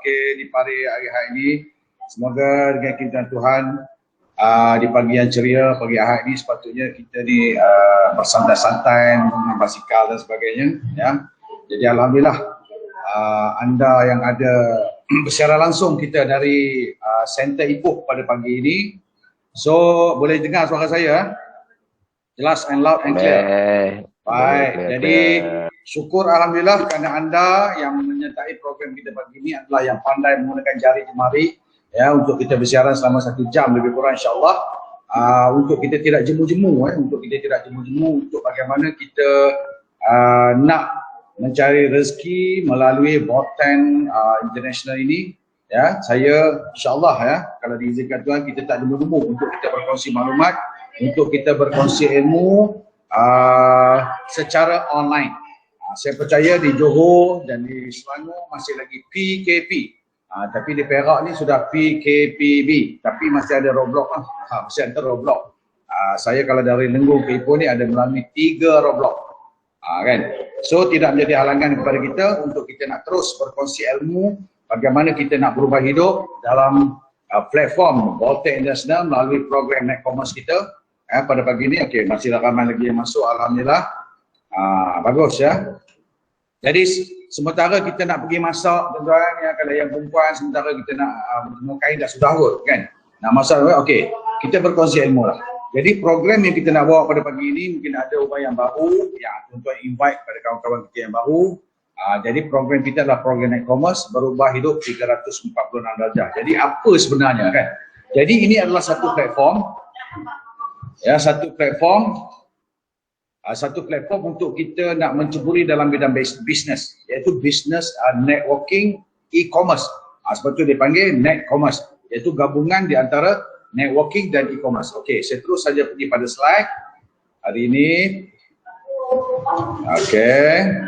okey di pagi hari ini. Semoga dengan kiratan Tuhan di pagi yang ceria, pagi Ahad ini sepatutnya kita ni bersantai-santai menggunakan basikal dan sebagainya, ya. Jadi alhamdulillah anda yang ada bersiaran langsung kita dari Center Ipoh pada pagi ini. So boleh dengar suara saya? Jelas and loud and clear. Baik, jadi syukur alhamdulillah kerana anda yang menyertai program kita pagi ini adalah yang pandai menggunakan jari jemari, ya, untuk kita bersiaran selama 1 jam lebih kurang insyaAllah. Untuk kita tidak jemu-jemu, untuk kita tidak jemu-jemu, untuk bagaimana kita nak mencari rezeki melalui Botan International ini, ya. Saya insyaAllah, ya, kalau diizinkan Tuhan, kita tak jemu-jemu untuk kita berkongsi maklumat, untuk kita berkongsi ilmu secara online. Saya percaya di Johor dan di Selangor masih lagi PKP. Tapi di Perak ni sudah PKPB, tapi masih ada roadblock lah. Masih ada roadblock. Saya kalau dari Lenggong ke Ipoh ni ada melalui 3 roadblock. Kan? So tidak menjadi halangan kepada kita untuk kita nak terus berkongsi ilmu bagaimana kita nak berubah hidup dalam platform Botan International melalui program Net Commerce kita. Pada pagi ni, okey, masih ramai lagi yang masuk, alhamdulillah. Bagus, ya. Jadi sementara kita nak pergi masak, tuan-tuan, ya, kalau yang perempuan sementara kita nak bertemu kain dah sudah kot, kan. Nak masak, okey, kita berkongsi ilmu lah. Jadi program yang kita nak bawa pada pagi ini mungkin ada orang yang baru, yang tuan-tuan invite pada kawan-kawan kita yang baru. Jadi program kita adalah program Net Commerce, berubah hidup 346 darjah. Jadi apa sebenarnya, kan? Jadi ini adalah satu platform, ya, satu platform untuk kita nak menceburi dalam bidang bisnes, iaitu bisnes networking e-commerce. Sebab tu dia panggil Net Commerce, iaitu gabungan di antara networking dan e-commerce. Okey, saya terus saja pergi pada slide hari ini. Okey.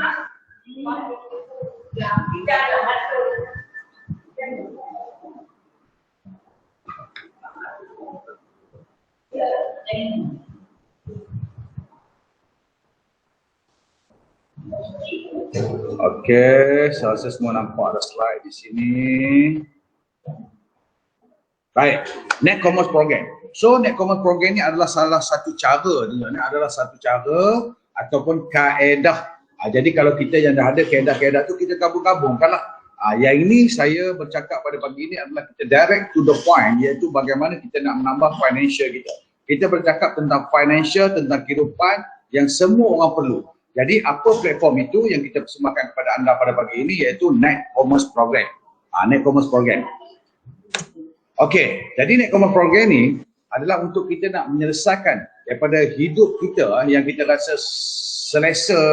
Okey, saya rasa semua nampak ada slide di sini. Baik, Net Commerce Program. So, Net Commerce Program ni adalah salah satu cara, adalah satu cara ataupun kaedah. Jadi kalau kita yang dah ada kaedah-kaedah tu, kita gabung-gabungkanlah. Yang ini saya bercakap pada pagi ini adalah kita direct to the point, iaitu bagaimana kita nak menambah financial kita. Kita bercakap tentang financial, tentang kehidupan yang semua orang perlu. Jadi apa platform itu yang kita persembahkan kepada anda pada pagi ini, iaitu Net Commerce Program. Net Commerce Program. Okey, jadi Net Commerce Program ni adalah untuk kita nak menyelesaikan daripada hidup kita yang kita rasa selesa,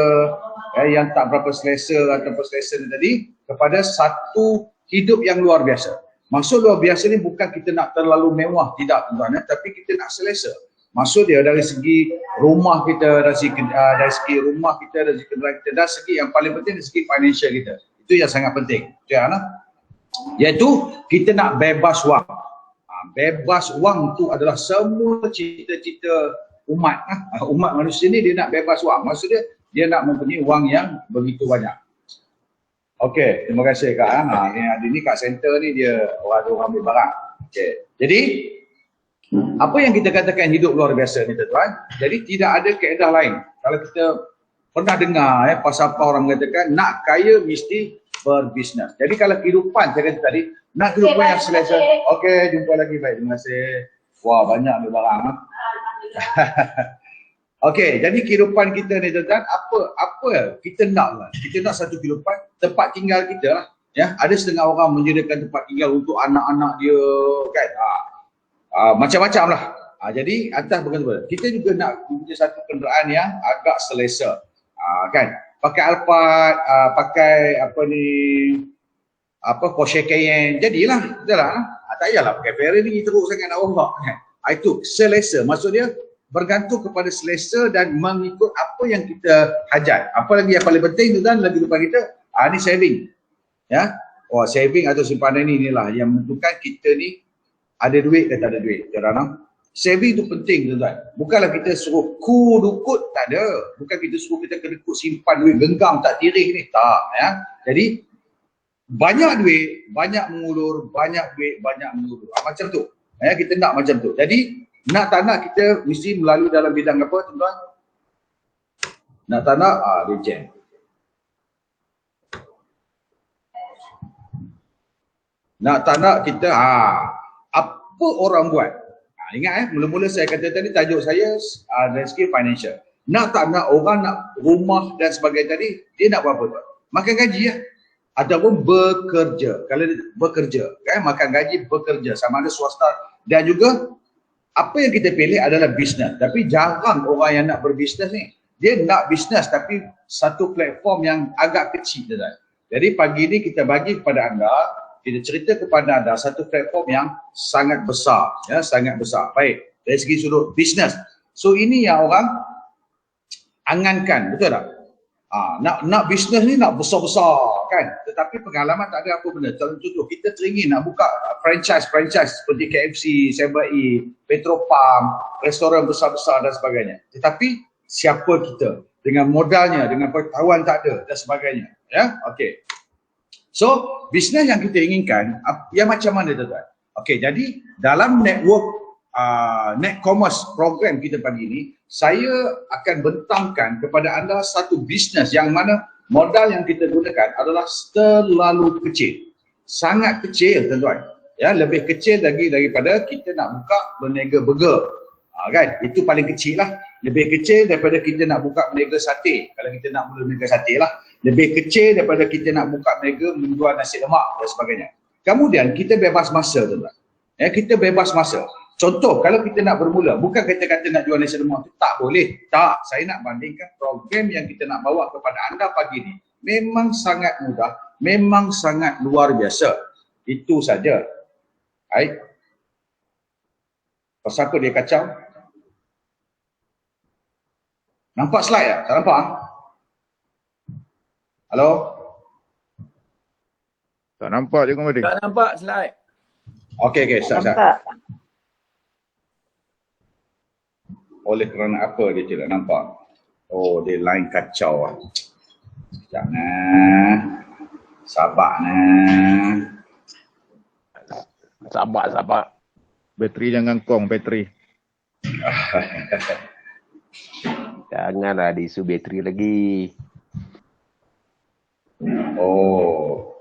yang tak berapa selesa ataupun selesa tadi, kepada satu hidup yang luar biasa. Maksud luar biasa ni bukan kita nak terlalu mewah, tidak, tuan-tuan, tapi kita nak selesa. Maksud dia dari segi rumah kita, dari segi rumah kita, dari segi kenderaan kita, dari segi yang paling penting dari segi financial kita. Itu yang sangat penting. Iaitu kita nak bebas wang. Bebas wang tu adalah semua cita-cita umat. Umat manusia ni dia nak bebas wang. Maksud dia nak mempunyai wang yang begitu banyak. Okey, terima kasih Kak. Hari ni Kak Center ni dia orang ambil barang. Okey. Jadi apa yang kita katakan hidup luar biasa ni, tuan-tuan, jadi tidak ada kaedah lain. Kalau kita pernah dengar pasal apa orang mengatakan nak kaya mesti berbisnes. Jadi kalau kehidupan, saya kata tadi, nak kehidupan yang selesa. Okey, jumpa lagi, baik, terima kasih. Wah, banyak ambil barang. Okey, jadi kehidupan kita ni, tuan-tuan, apa kita nak lah. Kita nak satu kehidupan, tempat tinggal kita lah. Ya, ada setengah orang menyediakan tempat tinggal untuk anak-anak dia, kan. Macam-macam lah. Jadi atas berkata kita juga nak punya satu kenderaan yang agak selesa, kan. Pakai Alphard, pakai Porsche Cayenne, jadilah, betul lah. Tak payahlah pakai Ferrari teruk sangat nak ombak, kan. Itu selesa, maksud dia bergantung kepada selesa dan mengikut apa yang kita hajat. Apa lagi yang paling penting tu kan dalam kehidupan kita, ni saving, ya. Saving atau simpanan inilah yang menentukan kita ni ada duit ke tak ada duit. Saving tu penting, tuan-tuan. Bukanlah kita suruh dukut, tak ada. Bukan kita suruh kita kedekut simpan duit genggam tak tirih ni, tak, ya. Jadi banyak duit, banyak mengulur, banyak duit, banyak mengulur. Macam tu. Kita nak macam tu. Jadi nak tak nak kita mesti melalui dalam bidang apa tuan-tuan? Nak tak nak, reject. Nak tak nak kita, apa orang buat? Ingat mula-mula saya kata tadi tajuk saya dari segi financial. Nak tak nak orang nak rumah dan sebagainya tadi, dia nak buat apa tuan? Makan gaji ya. Ataupun bekerja. Kalau dia bekerja, makan gaji bekerja sama ada swasta, dan juga apa yang kita pilih adalah bisnes. Tapi jarang orang yang nak berbisnes ni. Dia nak bisnes tapi satu platform yang agak kecil. Jadi pagi ni kita bagi kepada anda, kita cerita kepada anda satu platform yang sangat besar. Ya, sangat besar. Baik, dari segi sudut bisnes. So ini yang orang angankan, betul tak? Nak bisnes ni nak besar-besar kan, tetapi pengalaman tak ada apa benda. Contoh kita teringin nak buka franchise seperti KFC, 7-E, Petropam, restoran besar-besar dan sebagainya. Tetapi siapa kita dengan modalnya, dengan pengetahuan tak ada dan sebagainya. Ya, okey. So bisnes yang kita inginkan yang macam mana tuan-tuan? Okey, jadi dalam network net commerce program kita pagi ini, saya akan bentangkan kepada anda satu bisnes yang mana modal yang kita gunakan adalah terlalu kecil. Sangat kecil tuan-tuan. Ya, lebih kecil lagi daripada kita nak buka berniaga burger. Kan? Itu paling kecil lah. Lebih kecil daripada kita nak buka berniaga sate. Kalau kita nak mula berniaga sate lah. Lebih kecil daripada kita nak buka berniaga menjual nasi lemak dan sebagainya. Kemudian kita bebas masa tuan-tuan. Ya, kita bebas masa. Contoh, kalau kita nak bermula, bukan kata-kata nak jual nasi lemak, tak boleh. Tak, saya nak bandingkan program yang kita nak bawa kepada anda pagi ni. Memang sangat mudah, memang sangat luar biasa. Itu saja. Baik. Pasal apa dia kacau? Nampak slide tak? Tak nampak? Halo? Tak nampak je Komading. Tak nampak slide. Okey, start. Oleh kerana apa dia tidak nampak? Oh, dia line kacau. Sekejap nah. Sabar nah. Sabar. Bateri jangan kong, bateri. Janganlah diisu bateri lagi. Oh.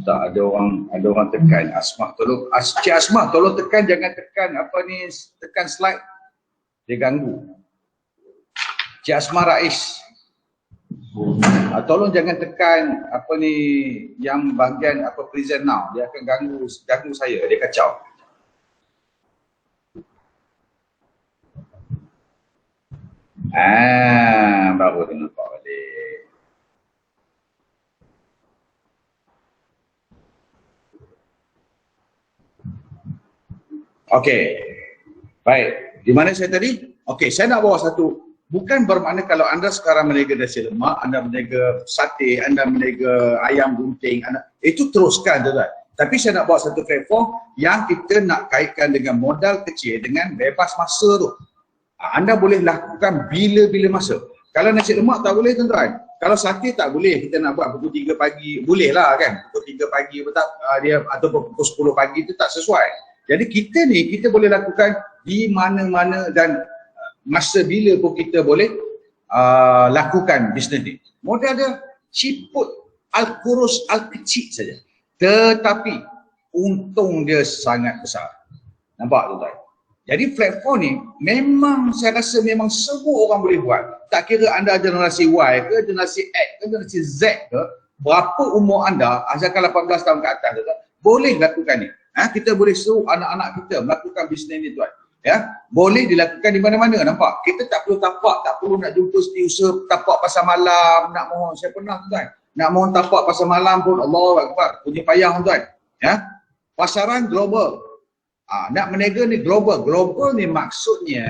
Tak, ada orang tekan. Asmah tolong, Cik Asmah tolong tekan, jangan tekan apa ni, tekan slide. Dia ganggu. Cik Asmah Rais. Tolong jangan tekan apa ni yang bahagian apa present now, dia akan ganggu saya, dia kacau. Baru dia nampak balik. Okey. Baik. Di mana saya tadi? Okey, saya nak bawa satu. Bukan bermakna kalau anda sekarang berniaga nasi lemak, anda berniaga sate, anda berniaga ayam gunting, itu teruskan tuan-tuan. Tapi saya nak bawa satu platform yang kita nak kaitkan dengan modal kecil dengan bebas masa tu. Anda boleh lakukan bila-bila masa. Kalau nasi lemak tak boleh tuan-tuan. Kalau sate tak boleh, kita nak buat pukul 3 pagi, boleh lah kan. Pukul 3 pagi dia ataupun pukul 10 pagi itu tak sesuai. Jadi kita boleh lakukan di mana-mana dan masa bila pun kita boleh lakukan bisnes ni. Modal dia ciput al-kurus al-kecil saja. Tetapi untung dia sangat besar. Nampak tuan-tuan? Jadi platform ni memang saya rasa memang semua orang boleh buat. Tak kira anda generasi Y ke, generasi X ke, generasi Z ke, berapa umur anda, asalkan 18 tahun ke atas, boleh lakukan ni. Kita boleh suruh anak-anak kita melakukan bisnes ni tuan. Ya, boleh dilakukan di mana-mana, nampak? Kita tak perlu tapak, tak perlu nak jumpa setiausaha tapak pasar malam, nak mohon, saya pernah tuan. Nak mohon tapak pasar malam pun Allahu Akbar, punya payah tuan. Ya. Pasaran global. Nak berniaga ni global. Global ni maksudnya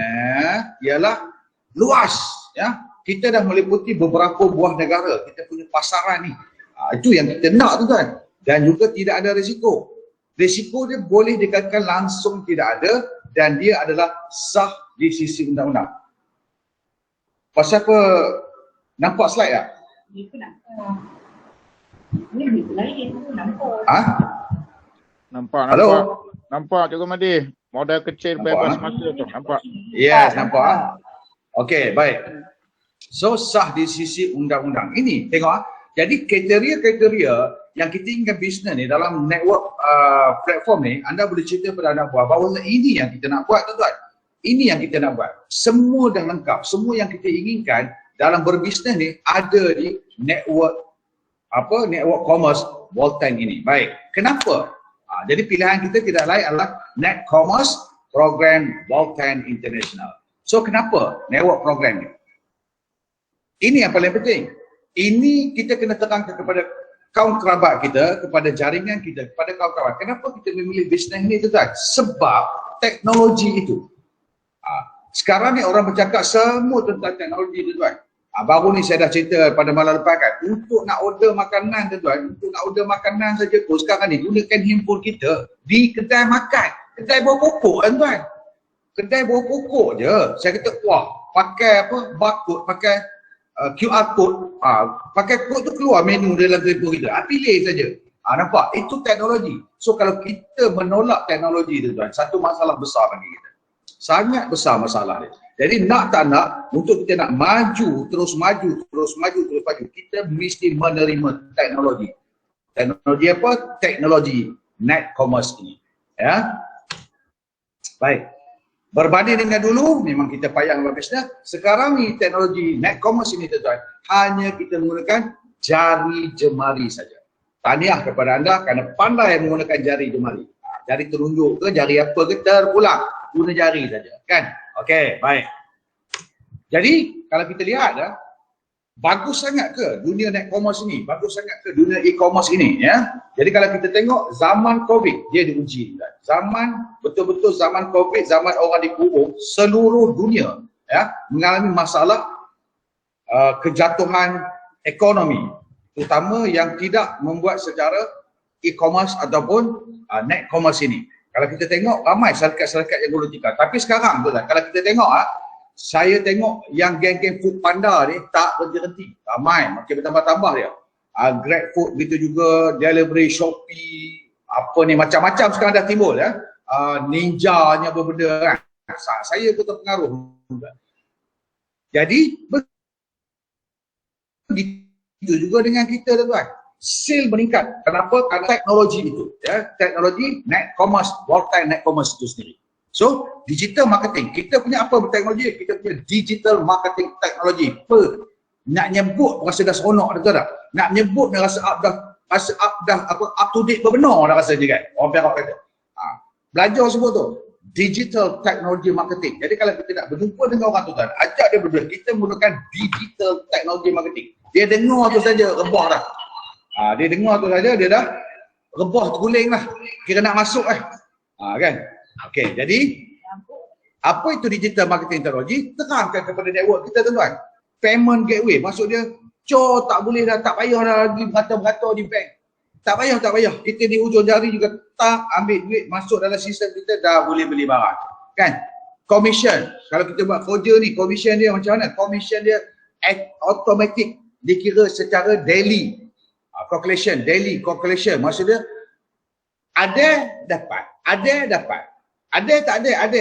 ialah luas, ya. Kita dah meliputi beberapa buah negara. Kita punya pasaran ni. Itu yang kita nak tuan. Dan juga tidak ada risiko. Risiko dia boleh dikatakan langsung tidak ada dan dia adalah sah di sisi undang-undang. Pasal apa? Nampak slide tak? Ha? Nampak. Hello? Nampak Cikgu Mahdi. Model kecil bebas masa tu. Nampak. Yes, nampak. Okey, baik. So, sah di sisi undang-undang. Ini, tengok. Jadi, kriteria-kriteria yang kita inginkan bisnes ni dalam network platform ni, anda boleh cerita pada anak buah bahawa ini yang kita nak buat, tuan-tuan. Ini yang kita nak buat. Semua dah lengkap. Semua yang kita inginkan dalam berbisnes ni ada di network network commerce Voltan ini. Baik. Kenapa? Jadi pilihan kita tidak lain adalah Net Commerce Program Voltan International. So kenapa network program ni? Ini yang paling penting. Ini kita kena terangkan kepada kaum kerabat kita, kepada jaringan kita, kepada kaum kerabat. Kenapa kita memilih bisnes ni, tuan? Sebab teknologi itu. Sekarang ni orang bercakap semua tentang teknologi, tuan. Baru ni saya dah cerita pada malam lepas kan, untuk nak order makanan, tuan, untuk nak order makanan saja pun sekarang ni gunakan handphone kita di kedai makan, kedai buah pokok, tuan. Kedai buah pokok je. Saya kata, wah, pakai apa? Barcode, pakai QR code, pakai kod tu keluar menu dalam telefon kita. Pilih saja. Nampak? Itu teknologi. So kalau kita menolak teknologi tu, tuan, satu masalah besar bagi kita. Sangat besar masalah dia. Jadi nak tak nak, untuk kita nak maju, terus maju, kita mesti menerima teknologi. Teknologi apa? Teknologi net commerce ini. Ya. Baik. Berbanding dengan dulu, memang kita payah buat bisnes. Sekarang ni teknologi net commerce ini, tuan, hanya kita menggunakan jari jemari saja. Tahniah kepada anda kerana pandai menggunakan jari jemari. Jari telunjuk ke, jari apa ke, terpulang. Guna jari saja, kan? Okey, baik. Jadi, kalau kita lihat, bagus sangat ke dunia net commerce ini? Bagus sangat ke dunia e-commerce ini? Ya? Jadi kalau kita tengok zaman COVID, dia diuji. Zaman, betul-betul zaman COVID, zaman orang dikurung, seluruh dunia ya, mengalami masalah kejatuhan ekonomi. Terutama yang tidak membuat secara e-commerce ataupun net commerce ini. Kalau kita tengok, ramai syarikat-syarikat yang gulung tikar. Tapi sekarang tu lah, kalau kita tengok, saya tengok yang geng-geng food panda ni tak berhenti. Ramai, makin bertambah-tambah dia. Grab food begitu juga, delivery, Shopee, apa ni, macam-macam sekarang dah timbul ya. Ninja-nya berbenda kan. Saya pun terpengaruh. Jadi, begitu juga dengan kita, tuan. Sale meningkat. Kenapa? Kerana teknologi itu. Ya, teknologi net commerce, Voltan net commerce itu sendiri. So, digital marketing. Kita punya apa teknologi? Kita punya digital marketing teknologi. Nak nyebut rasa dah seronok, betul tak? Nak nyebut rasa up to date berbenar dah rasanya kan. Orang Perak kata. Belajar semua tu. Digital technology marketing. Jadi kalau kita nak berjumpa dengan orang tu, tuan, ajak dia berdua. Kita menggunakan digital technology marketing. Dia dengar tu saja, rebah dah. Dia dengar tu saja, dia dah rebah terguling lah. Kira nak masuk kan. Okey, jadi apa itu digital marketing teknologi? Terangkan kepada network kita, tuan. Payment gateway, maksud dia tak boleh dah, tak payah dah lagi berata-berata di bank. Tak payah. Kita di hujung jari juga tak ambil duit masuk dalam sistem kita, dah boleh beli barang. Kan? Commission. Kalau kita buat kerja ni, commission dia macam mana? Commission dia automatic, dikira secara daily. Daily calculation. Maksud dia ada dapat. Ada tak ada.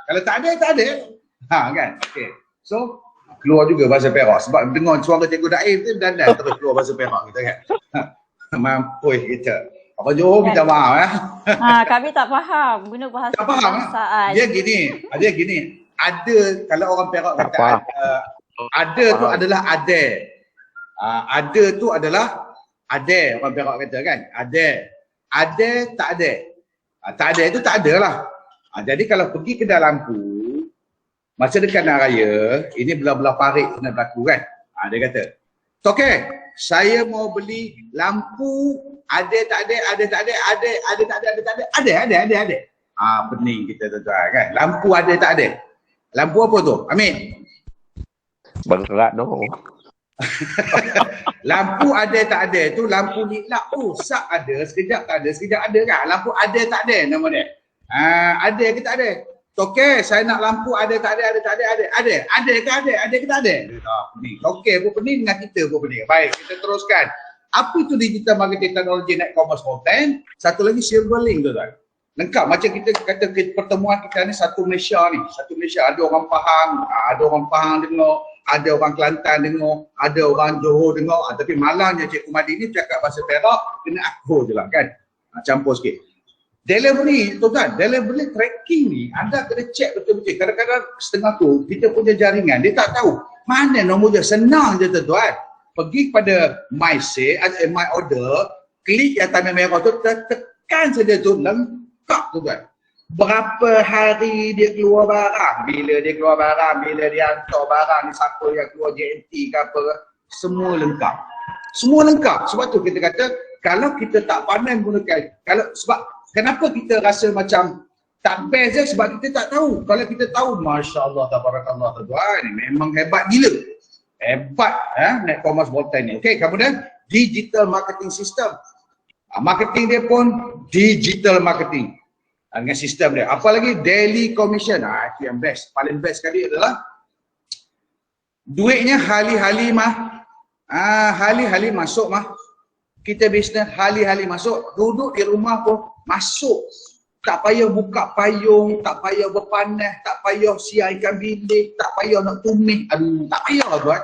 Kalau tak ada. Kan? Okey. So, keluar juga bahasa Perak sebab dengar suara Cikgu Daim tu dan terus keluar bahasa Perak kita kan. Mampus kita. Apa Johor minta maaf kami tak faham guna bahasa kebangsaan. Dia gini. Ada, kalau orang Perak kata ada tu adalah ada. Ada tu adalah ada, orang Perak kata kan. Ada tak ada. Tak ada itu tak ada lah. Jadi kalau pergi kedai lampu masa dekat nak raya, ini belah-belah parit kena berlaku kan. Dia kata, "Okey, saya mau beli lampu, ada tak ada. Pening kita tuan kan. Lampu ada tak ada. Lampu apa tu? Amin. Berat no. Lampu ada tak ada tu lampu niklak. Oh, sak ada, sekejap tak ada, sekejap ada kan. Lampu ada tak ada nama dia. Ada ke tak ada? Okey, saya nak lampu ada tak ada, ada tak ada, ada. Ada ke ada? Ada ke tak ada? Pening. Okey, pun pening dengan kita pun pening. Baik, kita teruskan. Apa itu digital marketing teknologi net commerce content? Satu lagi Silverlink tu tuan. Lengkap macam kita kata pertemuan kita ni satu Malaysia ni. Satu Malaysia, ada orang Pahang dengar, ada orang Kelantan dengar, ada orang Johor dengar. Tapi malangnya Cikgu Madi ni cakap bahasa Perak, kena akur je lah kan. Campur sikit. Delivery tu kan, delivery tracking ni anda kena check betul-betul. Kadang-kadang setengah tu kita punya jaringan, dia tak tahu mana nombor dia. Senang je tuan. Pergi kepada my order, klik yang tanda merah tu, tekan saja tu, lengkap tuan. Berapa hari dia keluar barang, bila dia keluar barang, bila dia hantar barang, siapa yang keluar JNT ke apa, semua lengkap. Semua lengkap. Sebab tu kita kata, kalau kita tak pandai menggunakan, kenapa kita rasa macam tak best je? Sebab kita tak tahu. Kalau kita tahu, Masya Allah, tabarakallah tuan, ini memang hebat gila. Hebat net commerce content ni. Okey, kemudian digital marketing system. Marketing dia pun digital marketing. Dengan sistem dia. Apa lagi? Daily commission. Itu yang best. Paling best sekali adalah duitnya hali-hali mah. Hali-hali masuk mah. Kita bisnes hali-hali masuk. Duduk di rumah pun masuk. Tak payah buka payung, tak payah berpanas, tak payah siap ikan bilik, tak payah nak tumis. Aduh, tak payah buat.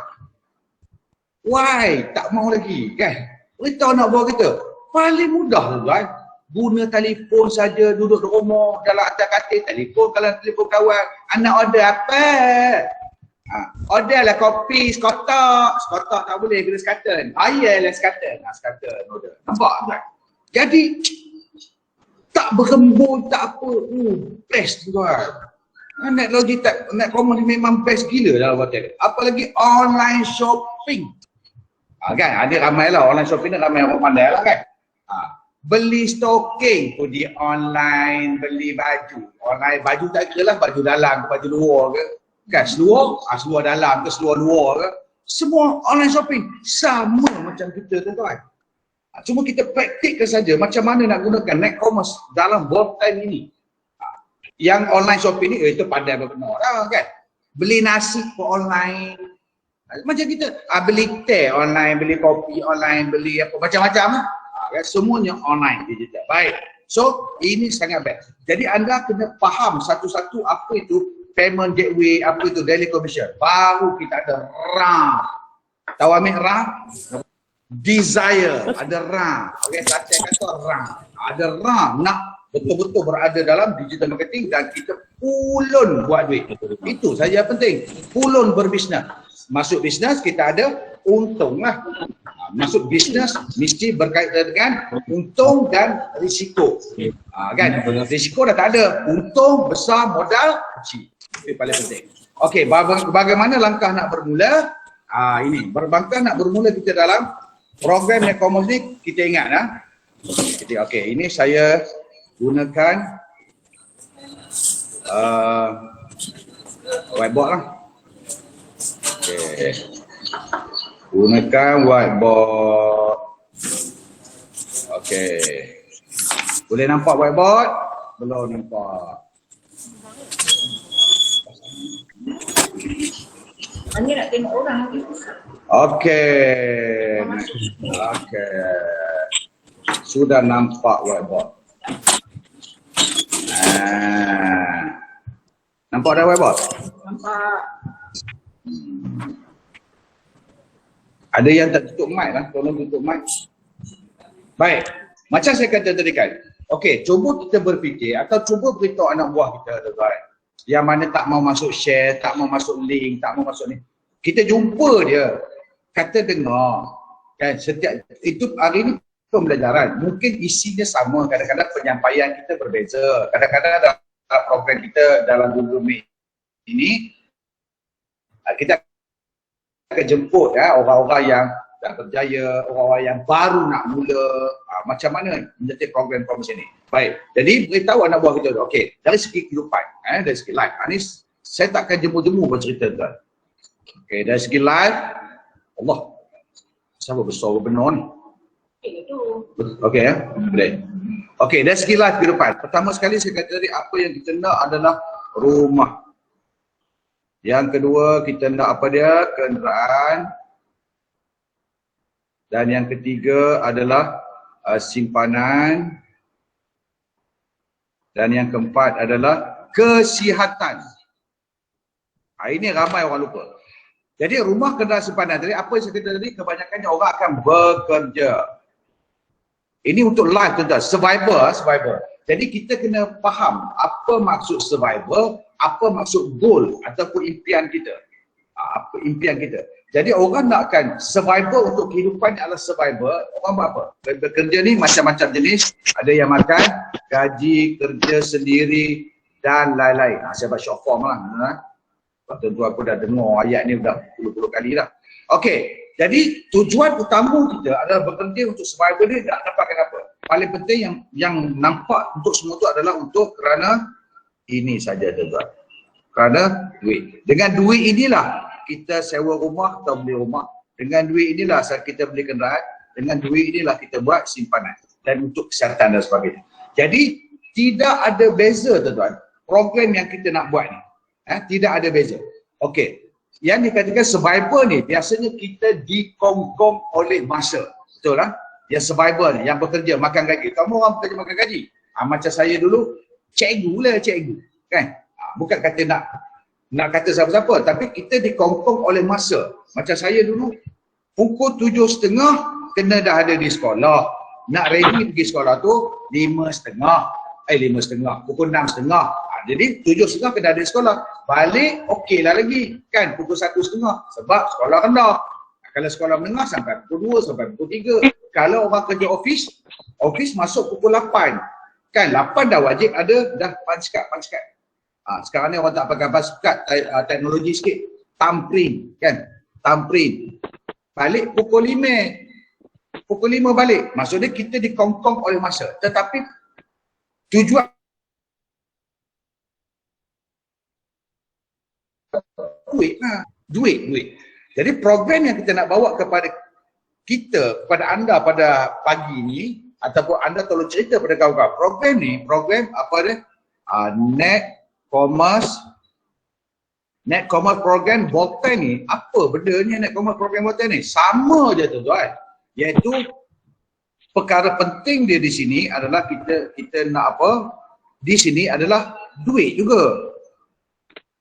Why? Tak mau lagi kan? Beritahu nak buat kita. Paling mudah tuan. Guna telefon saja, duduk di rumah, dalam atas katil telefon. Kalau telefon kawan, anak order apa? Order lah kopi, sekotak. Sekotak tak boleh, kena sekaten. Ayalah sekaten. Sekaten order. Nampak tuan? Jadi, tak berembun, tak apa. Best tuan. Net commerce ni memang best gila dalam hotel. Apalagi online shopping. Kan, ada ramai lah. Online shopping ni ramai orang pandai lah kan. Beli stocking pun di online, beli baju. Online baju tak kira lah, baju dalam ke baju luar ke. Kan, seluar dalam ke seluar luar ke. Semua online shopping. Sama macam kita tuan. Cuma kita praktikkan saja macam mana nak gunakan net commerce dalam world time ini. Yang online shopping ni, itu pandai benar lah kan. Beli nasi pun online. Macam kita, beli teh online, beli kopi online, beli apa, macam-macam lah. Semuanya online digital. Baik. So, ini sangat best. Jadi anda kena faham satu-satu apa itu payment gateway, apa itu daily commission. Baru kita ada RAM. Tahu ambil RAM? Desire, ada RAM. Okay, saya kata RAM. Ada RAM, nak betul-betul berada dalam digital marketing dan kita pulun buat duit. Itu saja yang penting. Pulun berbisnes. Masuk bisnes kita ada untung lah. Masuk bisnes mesti berkaitan dengan untung dan risiko. Kan? Risiko dah tak ada. Untung besar, modal kecil. Itu paling penting. Okey, bagaimana langkah nak bermula? Ini, langkah nak bermula kita dalam program net commerce ni, kita ingat okey, ini saya gunakan whiteboard lah. Okey. Gunakan whiteboard. Okey. Boleh nampak whiteboard? Belum nampak. Hanya nak tengok orang lagi. Okey. Sudah nampak whiteboard. Nampak dah whiteboard? Nampak. Ada yang tak tutup mic lah, tolong tutup mic. Baik, macam saya kata tadi kan. Okey, cuba kita berfikir atau cuba beritahu anak buah kita tuan. Yang mana tak mau masuk share, tak mau masuk link, tak mau masuk ni. Kita jumpa dia. Kata dengar. Kan, setiap itu hari ni pembelajaran. Mungkin isinya sama, kadang-kadang penyampaian kita berbeza. Kadang-kadang dalam program kita dalam Google Meet ini kita akan jemput orang-orang yang dah berjaya, orang-orang yang baru nak mula, macam mana menjadi program-program macam ni. Baik, jadi beritahu anak buah kita, okey, dari segi kehidupan, dari segi live, ini saya takkan jemu-jemu bercerita tuan. Okey, dari segi live, Allah. Siapa besar benar ni? Itu. Okey ya. Boleh. Okey, dari segi life kehidupan. Pertama sekali saya kata tadi, apa yang kita nak adalah rumah. Yang kedua, kita nak apa dia? Kenderaan. Dan yang ketiga adalah simpanan. Dan yang keempat adalah kesihatan. Ini ramai orang lupa. Jadi rumah, kenderaan, simpanan tadi, apa yang saya kata tadi, kebanyakannya orang akan bekerja. Ini untuk life tuan-tuan, survivor. Jadi kita kena faham apa maksud survivor, apa maksud goal ataupun impian kita. Apa impian kita. Jadi orang nakkan survivor untuk kehidupan adalah survivor, orang buat apa? Bekerja ni macam-macam jenis, ada yang makan, gaji, kerja sendiri dan lain-lain. Saya buat short form lah. Tuan-tuan aku dah dengar ayat ni dah puluh-puluh kali dah. Okey. Jadi tujuan utama kita adalah bekerja untuk survival dia tak dapatkan apa. Paling penting yang nampak untuk semua tu adalah untuk kerana ini saja tuan-tuan. Kerana duit. Dengan duit inilah kita sewa rumah atau beli rumah. Dengan duit inilah kita beli kenderaan. Dengan duit inilah kita buat simpanan. Dan untuk kesihatan dan sebagainya. Jadi tidak ada beza tuan-tuan. Program yang kita nak buat ni. Tidak ada beza. Okey. Yang dikatakan survivor ni, biasanya kita dikongkong oleh masa. Betul lah? Yang survivor ni, yang bekerja, makan gaji. Kamu orang bekerja makan gaji. Macam saya dulu, cikgu. Kan? Bukan kata nak kata siapa-siapa, tapi kita dikongkong oleh masa. Macam saya dulu, pukul 7.30, kena dah ada di sekolah. Nak ready pergi sekolah tu, 5.30. 5.30, pukul 6.30. Jadi 7.30 kena ada di sekolah. Balik okey lah lagi. Kan pukul 1.30 sebab sekolah rendah. Kalau sekolah menengah sampai pukul 2 sampai pukul 3. Kalau orang kerja office masuk pukul 8. Kan 8 dah wajib ada dah punch card. Sekarang ni orang tak pakai punch card, teknologi sikit. Thumbprint kan. Thumbprint. Balik pukul 5. Pukul 5 balik. Maksudnya kita dikongkong oleh masa. Tetapi tujuan duit. Jadi program yang kita nak bawa kepada kita, kepada anda pada pagi ni, ataupun anda tolong cerita pada kawan-kawan. Program ni, program apa dia? Net Commerce program Bolton ni. Apa benda ni Net Commerce program Bolton ni? Sama je tuan-tuan. Iaitu perkara penting dia di sini adalah kita nak apa? Di sini adalah duit juga.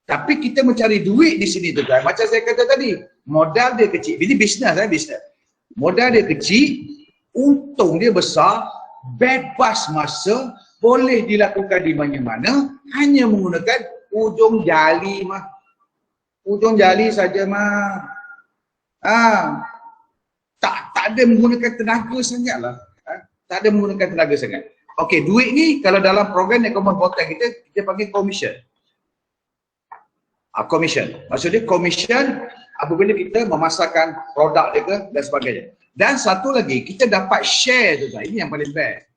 Tapi kita mencari duit di sini tuan-tuan. Macam saya kata tadi, modal dia kecil. Ini bisnes. Modal dia kecil, untung dia besar, bebas masa, boleh dilakukan di mana-mana, hanya menggunakan ujung jali mah. Ujung jali saja mah. Tak ada menggunakan tenaga sangat lah. Tak ada menggunakan tenaga sangat. Okey, duit ni kalau dalam program Net Commerce Bolton kita panggil commission. Commission. Maksudnya commission apabila kita memasarkan produk dia ke dan sebagainya. Dan satu lagi, kita dapat share tu. Ini yang paling best.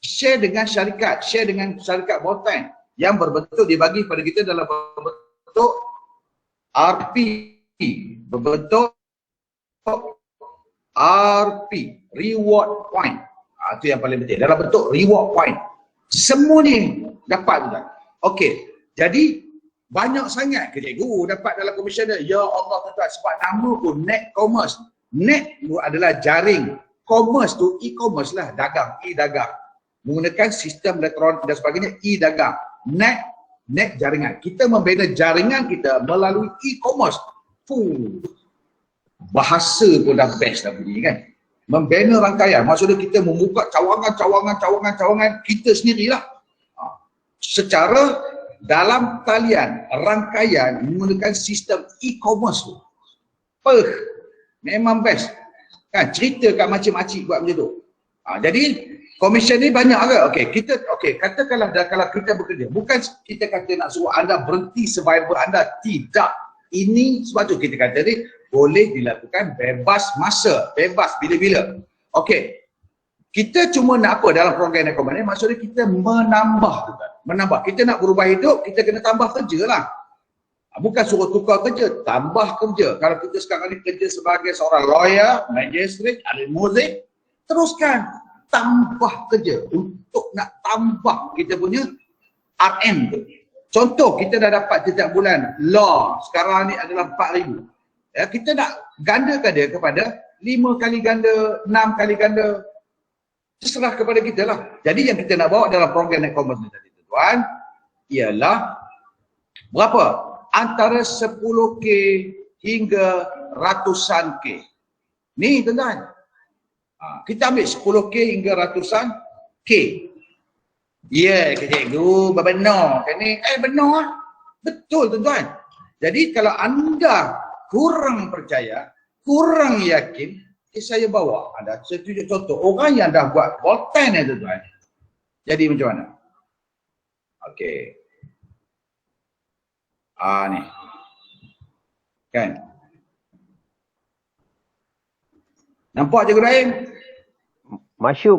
Share dengan syarikat Bolton yang berbentuk dibagi pada kita dalam berbentuk RP. Berbentuk RP, reward point. Itu yang paling penting. Dalam bentuk reward point. Semua ni dapat tu. Okey. Jadi banyak sangat cikgu dapat dalam komisen dia. Ya Allah tuan-tuan, sebab nama pun Net Commerce. Net adalah jaring. Commerce tu e-commerce lah, dagang, e-dagang. Menggunakan sistem elektronik dan sebagainya, e-dagang. Net jaringan. Kita membina jaringan kita melalui e-commerce. Bahasa pun dah best dah bunyi kan. Membina rangkaian. Maksudnya kita membuka cawangan kita sendirilah. Secara dalam talian, rangkaian menggunakan sistem e-commerce tu. Memang best. Kan cerita kat makcik-makcik buat macam tu. Jadi komisen ni banyak ke? Okey, katakanlah kalau kita bekerja, bukan kita kata nak suruh anda berhenti survival anda, tidak. Ini sebab tu kita kata ni boleh dilakukan bebas masa, bebas bila-bila. Okey. Kita cuma nak apa dalam program ekonomi ni? Maksudnya kita menambah. Kita nak berubah hidup, kita kena tambah kerja lah. Bukan suruh tukar kerja, tambah kerja. Kalau kita sekarang ni kerja sebagai seorang lawyer, magistrate, ahli muzik, teruskan tambah kerja untuk nak tambah kita punya RM tu. Contoh, kita dah dapat setiap bulan law sekarang ni adalah 4,000. Ya, kita nak gandakan dia kepada 5 kali ganda, 6 kali ganda. Terserah kepada kita lah. Jadi yang kita nak bawa dalam program Net Commerce ni tadi tuan, ialah berapa? Antara 10K hingga ratusan K. Ni tuan-tuan. Kita ambil 10K hingga ratusan K. Ya, cikgu, benar kan ni? Benar. Betul tuan-tuan. Jadi kalau anda kurang percaya, kurang yakin, saya bawa anda. Saya tunjuk contoh. Orang yang dah buat konten ni tuan-tuan. Jadi macam mana? Okey. Ni. Kan? Nampak cikgu Rahim? Masyuk.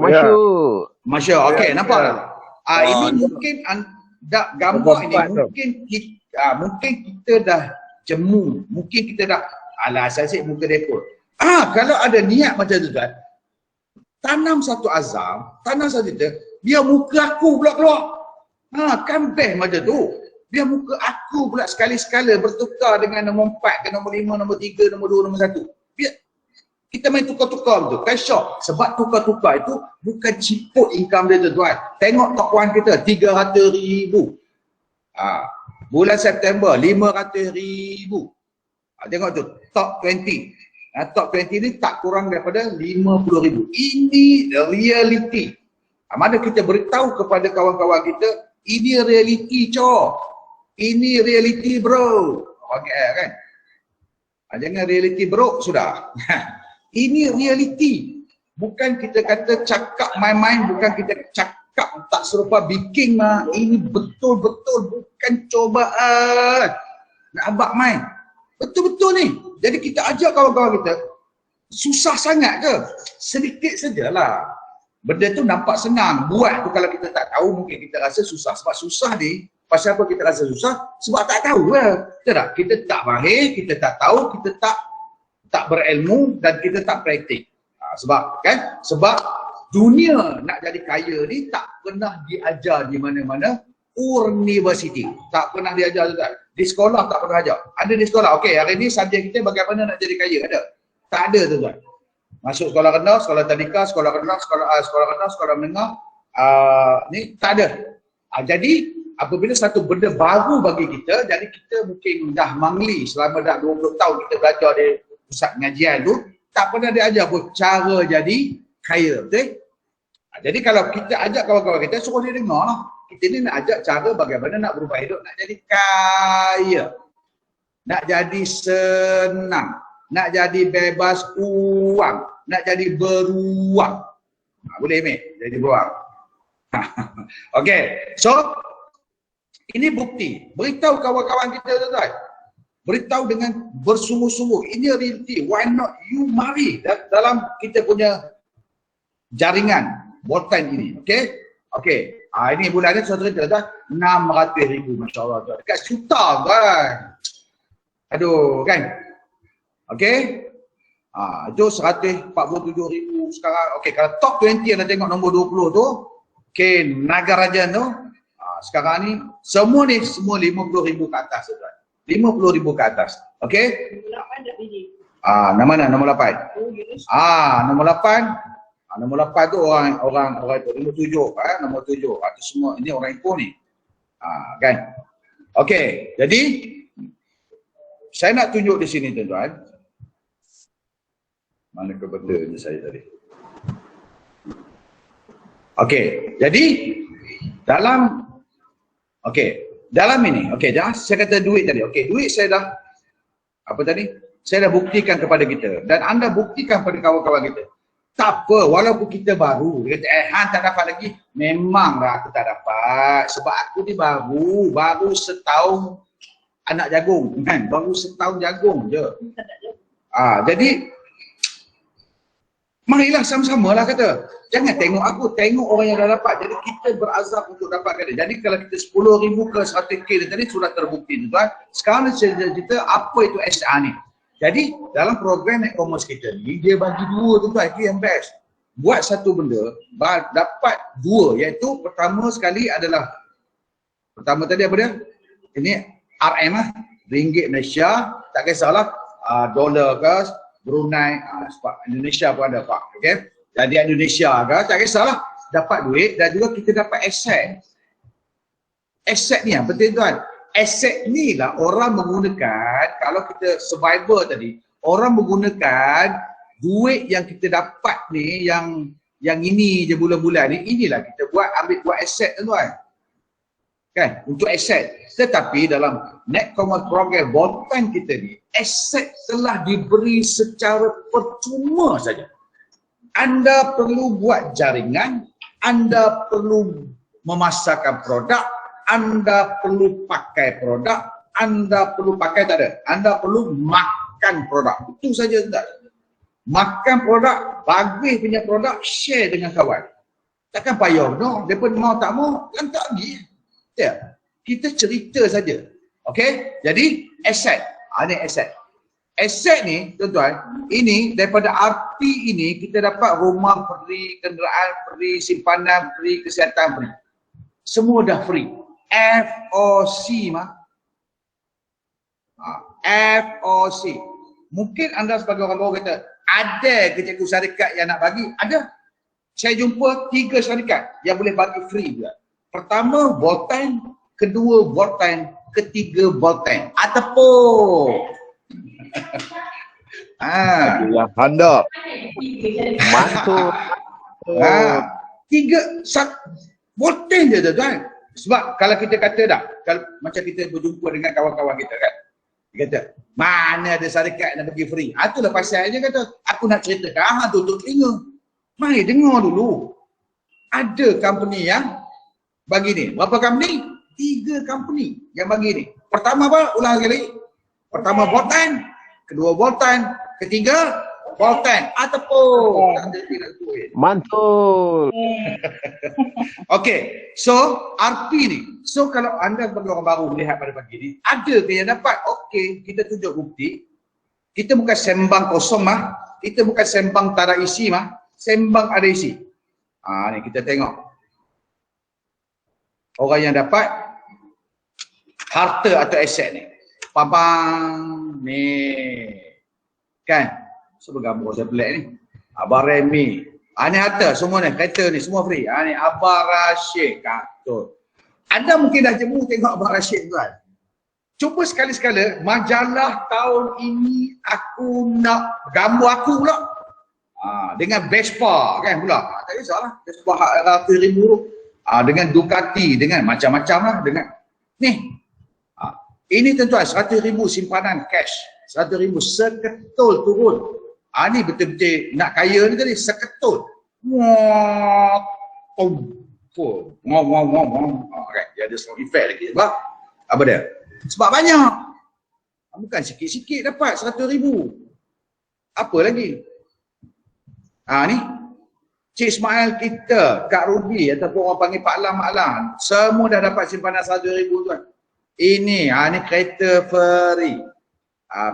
Masya, okey, nampak tak? Ini mungkin gambar ini mungkin kita dah jemu, mungkin kita dah asyik muka depot. Kalau ada niat macam tu kan, tanam satu azam, tanam satu itu, biar muka aku pula keluar. Kan best macam tu. Biar muka aku pula sekali-sekala bertukar dengan nombor 4 ke nombor 5, nombor 3, nombor 2, nombor 1. Biar kita main tukar-tukar betul. Kan syok. Sebab tukar-tukar itu bukan ciput income dia tuan. Tengok top 1 kita, 300,000. Bulan September, 500,000. Tengok tu, top 20. Top 20 ni tak kurang daripada 50,000. Ini reality. Mana kita beritahu kepada kawan-kawan kita, ini reality cok. Ini reality bro. Okay kan? Jangan reality bro sudah. Ini reality. Bukan kita kata cakap main-main, bukan kita cakap tak serupa bikin mah. Ini betul-betul bukan cobaan. Nak abang main. Betul-betul ni. Jadi kita ajak kawan-kawan kita, susah sangat ke? Sedikit sajalah. Benda tu nampak senang. Buat tu kalau kita tak tahu mungkin kita rasa susah. Sebab susah ni, pasal apa kita rasa susah? Sebab tak tahu lah. Betul tak? Kita tak mahir, kita tak tahu, kita tak berilmu dan kita tak praktik. Sebab kan? Sebab dunia nak jadi kaya ni tak pernah diajar di mana-mana universiti. Tak pernah diajar juga. Di sekolah tak pernah ajar. Ada di sekolah. Okey, hari ni subjek kita bagaimana nak jadi kaya. Ada? Tak ada tuan-tuan. Masuk sekolah rendah, sekolah tadika, sekolah rendah, sekolah rendah, sekolah menengah. Ni tak ada. Jadi apabila satu benda baru bagi kita, jadi kita mungkin dah mangli selama dah 20 tahun kita belajar di pusat pengajian tu, tak pernah diajar pun cara jadi kaya, betul? Jadi kalau kita ajak kawan-kawan kita, suruh dia dengar lah. Kita ni nak ajak cara bagaimana nak berubah hidup, nak jadi kaya. Nak jadi senang. Nak jadi bebas uang. Nak jadi beruang. Boleh Mek? Jadi beruang. Okey, so ini bukti. Beritahu kawan-kawan kita tuan-tuan. Beritahu dengan bersungguh-sungguh. Ini reality. Why not you mari dalam kita punya jaringan Boltan ini. Okey? Okey. Ini bulan ni saudara kita dah 600,000. Masya Allah. Dekat juta kan. Aduh kan. Okey. Itu 147,000 sekarang. Okey. Kalau top 20 anda tengok nombor 20 tu. Okey. Nagarajan tu. Sekarang ni semua 50,000 ke atas tuan. 50,000 ke atas. Okey? Nama mana? Nombor 8. Nombor 8. Nombor 8 tu orang itu. Nombor 7, nombor 7. Itu semua ini orang Ipoh ni. Kan? Okey. Jadi saya nak tunjuk di sini tuan-tuan. Mana ke benda ni saya tadi? Okey. Jadi dalam dalam ini, saya kata duit tadi. Okey, duit saya dah apa tadi? Saya dah buktikan kepada kita dan anda buktikan kepada kawan-kawan kita. Tak apa, walaupun kita baru, dia kata Han tak dapat lagi. Memanglah aku tak dapat sebab aku ni baru setahun anak jagung kan, baru setahun jagung je. Jadi Marilah sama-sama lah kata. Jangan tengok aku, tengok orang yang dah dapat. Jadi kita berazam untuk dapatkan dia. Jadi kalau kita 10,000 ke 100K tadi sudah terbukti tuan. Sekarang kita apa itu SA ni. Jadi dalam program e-commerce kita ni, dia bagi dua tuan, itu yang best. Buat satu benda, dapat dua, iaitu pertama sekali adalah, pertama tadi apa dia? Ini RM lah, ringgit Malaysia, tak kisahlah, dolar ke, Brunei, sebab Indonesia pun ada Pak, okay? Jadi Indonesia ke, tak kisahlah, dapat duit dan juga kita dapat aset. Aset ni yang penting tuan. Aset ni lah orang menggunakan, kalau kita survivor tadi, orang menggunakan duit yang kita dapat ni, yang ini je bulan-bulan ni, inilah kita buat aset tuan. Kan, untuk aset. Tetapi dalam Netcommerce program Boltan kita ni, aset telah diberi secara percuma saja. Anda perlu buat jaringan, anda perlu memasarkan produk, anda perlu pakai produk, anda perlu pakai tak ada. Anda perlu makan produk. Itu saja tak. Makan produk, bagus punya produk, share dengan kawan. Takkan payah no. Dia pun mau tak mau, lantak lagi. Ya. Kita cerita saja. Okey? Jadi aset. Ini aset. Aset ni tuan-tuan, ini daripada RP ini kita dapat rumah free, kenderaan free, simpanan free, kesihatan free. Semua dah free. FOC mah. FOC. Mungkin anda sebagai orang baru kata, ada ke cikgu syarikat yang nak bagi? Ada. Saya jumpa 3 syarikat yang boleh bagi free juga. Pertama, Boltan. Kedua, Boltan. Ketiga, Boltan. Ataupun. Yang handap. Mantul. 3, Boltan je tuan. Sebab kalau kita kata dah, kalau macam kita berjumpa dengan kawan-kawan kita kan, dia kata, mana ada syarikat nak bagi free? Itulah pasal dia kata, aku nak ceritakan, tutup telinga. Mari dengar dulu. Ada company yang bagi ni. Berapa company? 3 company yang bagi ni. Pertama apa? Ulang sekali. Pertama Boltan, kedua Boltan, ketiga Boltan. Ataupun Mantul. okey, so RP ni. So kalau anda sebagai orang baru melihat pada pagi ni, ada ke yang dapat? Okey, kita tunjuk bukti. Kita bukan sembang kosong mah. Kita bukan sembang tak ada isi mah. Sembang ada isi. Ni kita tengok. Orang yang dapat harta atau aset ni. Pabang ni. Kan? So bergambar saya pelik ni. Abang Remy. Ni harta semua ni. Kereta ni semua free. Ni Abang Rashid. Betul. Anda mungkin dah jemu tengok Abang Rashid tuan. Cuba sekali-sekala majalah tahun ini aku nak gambar aku pula. Dengan Vespa kan pula. Tak kisahlah. Vespa RM100,000. Dengan Ducati, dengan macam-macam lah. Dengan ni. Ini tuan-tuan, RM100,000 simpanan cash. RM100,000 seketul turun. Ni betul-betul nak kaya ni tadi, seketul. Wah. Kan, dia ada sound effect lagi. Sebab apa dia? Sebab banyak. Bukan sikit-sikit dapat RM100,000. Apa lagi? Ni Cik Ismail kita, Kak Ruby ataupun orang panggil Pak Lam, Mak Lam, semua dah dapat simpanan RM100,000 tuan. Ini, ni kereta Ferry.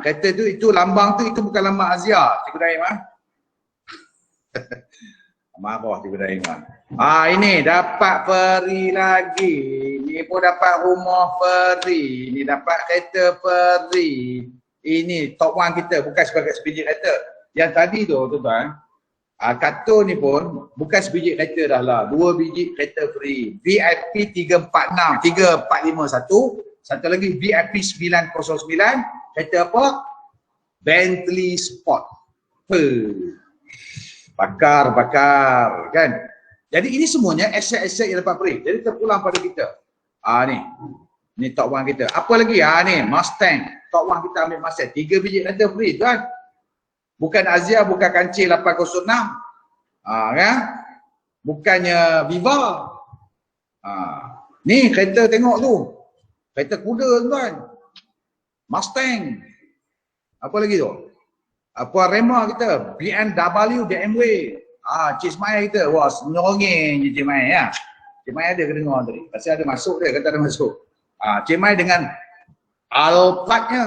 Kereta tu, itu lambang tu, itu bukan lambang Azia, Cikgu Daim. Marah Cikgu Daim. Ini dapat Ferry lagi. Ni pun dapat rumah Ferry. Ni dapat kereta Ferry. Ini top 1 kita, bukan sebagai sebiji kereta. Yang tadi tu, tuan-tuan, kartun ni pun bukan sebiji kereta dah lah. 2 biji kereta free. VIP 346, 3451. Satu lagi VIP 909. Kereta apa? Bentley Sport. Bakar kan. Jadi ini semuanya aset-aset yang dapat free. Jadi terpulang pada kita. Ni top 1 kita. Apa lagi? Ni Mustang. Top 1 kita ambil Mustang. 3 biji kereta free tuan. Bukan Azia, bukan Kancil 806. Kan? Bukannya Viva. Ni kereta tengok tu. Kereta kuda tuan. Mustang. Apa lagi tu? Puan Rema kita, BMW, BMW. Cik Ismail kita, wah senyongeng je Cik Ismail ya. Cik Ismail ada ke dengar tadi? Pasal ada masuk dia, kata ada masuk. Cik Ismail dengan Alphardnya,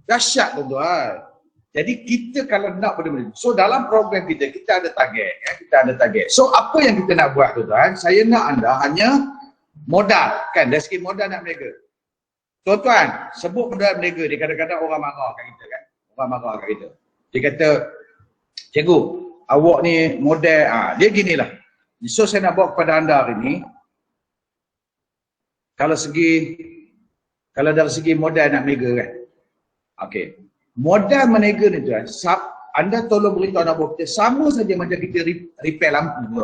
dahsyat tuan-tuan. Jadi kita kalau nak benda-benda, so dalam program kita, kita ada target. Ya, kita ada target. So apa yang kita nak buat tuan-tuan, saya nak anda hanya modal. Kan, dari segi modal nak berniaga. Tuan-tuan, sebut modal berniaga, dia kadang-kadang orang marah kat kita kan. Orang marah kat kita. Dia kata, cikgu, awak ni model, dia ginilah. So saya nak bawa kepada anda hari ni, kalau dari segi modal nak berniaga kan. Okey. Modal berniaga ni tuan, anda tolong beritahu anak buah kita, sama saja macam kita repair lampu.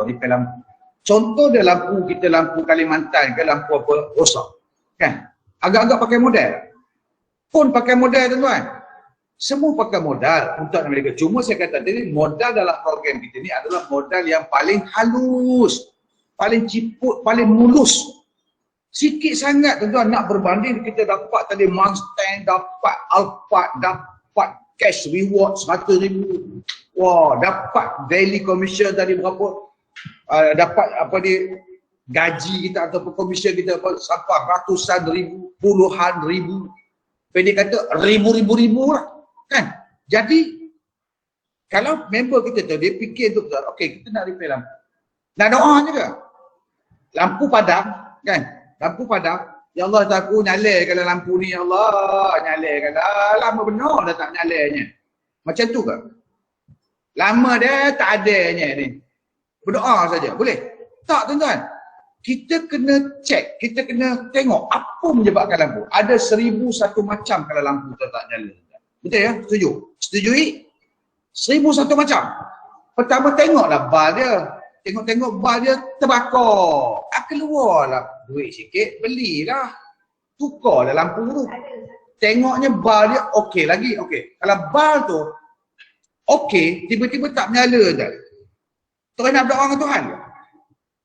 Contoh dia lampu kita, lampu Kalimantan ke lampu apa, rosak. Kan? Agak-agak pakai modal. Pun pakai modal tuan-tuan. Semua pakai modal untuk mereka. Cuma saya kata tadi, modal dalam program kita ni adalah modal yang paling halus, paling ciput, paling mulus. Sikit sangat tuan-tuan nak berbanding kita dapat tadi Mustang, dapat Alphard, dapat cash reward 100,000. Wah, dapat daily commission tadi berapa? Dapat apa dia, gaji kita ataupun commission kita sampai ratusan ribu, puluhan ribu. Pendek kata ribu lah. Kan? Jadi kalau member kita tu dia fikir tu, okey kita nak repair lampu. Nak doa juga. Lampu padam kan? Lampu padam. Ya Allah aku nyalakan lampu ni ya Allah, nyalakan. Lama benar dah tak nyalanya. Macam tu ke? Lama dia tak adanya ni. Berdoa saja. Boleh? Tak tuan-tuan. Kita kena cek, kita kena tengok apa menyebabkan lampu. Ada 1001 macam kalau lampu tu tak nyala. Betul ya? Setuju? Setujui? 1001 macam. Pertama tengoklah bal dia. Tengok bal dia terbakar. Keluarlah duit sikit, belilah. Tukarlah lampu tu. Tengoknya bal dia okey lagi. Okey. Kalau bal tu okey, tiba-tiba tak menyala dah. Terus nak berdoa dengan Tuhan.